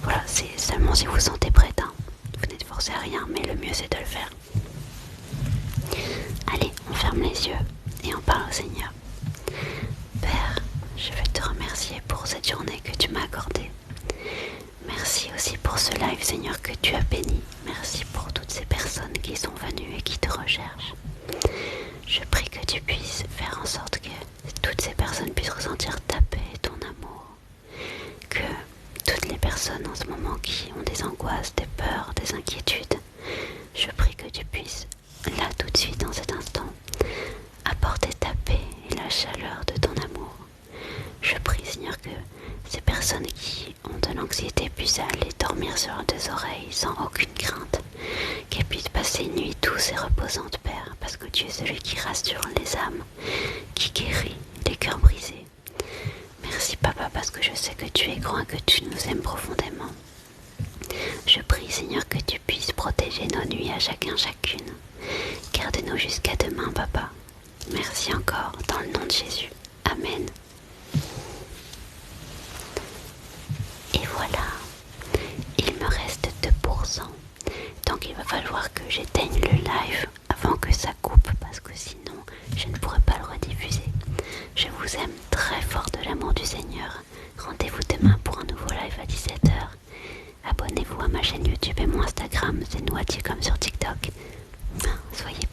voilà, c'est seulement si vous vous sentez prête. Hein. Vous n'êtes forcé à rien, mais le mieux c'est de le faire. Allez, on ferme les yeux et on parle au Seigneur. Père, je veux te remercier pour cette journée que tu m'as accordée. Merci aussi pour ce live, Seigneur, que tu as béni. Merci pour toutes ces personnes qui sont venues et qui te recherchent. Je prie que tu puisses faire en sorte que toutes ces personnes puissent ressentir ta paix et ton amour. Que toutes les personnes en ce moment qui ont des angoisses, des peurs, des inquiétudes, je prie que tu puisses, là tout de suite, dans cet instant, apporter ta paix et la chaleur de ton amour. Je prie, Seigneur, que ces personnes qui ont de l'anxiété puissent aller dormir sur leurs deux oreilles sans aucune crainte, qu'elles puissent passer une nuit douce et reposante, Père, parce que tu es celui qui rassure les âmes, qui guérit les cœurs brisés. Merci, Papa, parce que je sais que tu es grand et que tu nous aimes profondément. Je prie, Seigneur, que tu puisses protéger nos nuits à chacune. Garde-nous jusqu'à demain, Papa. Merci encore, dans le nom de Jésus. Amen. Et voilà, il me reste 2%. Donc il va falloir que j'éteigne le live avant que ça coupe, parce que sinon je ne pourrai pas le rediffuser. Je vous aime très fort de l'amour du Seigneur. Rendez-vous demain pour un nouveau live à 17h. Abonnez-vous à ma chaîne YouTube et mon Instagram, c'est Nouati comme sur TikTok. Soyez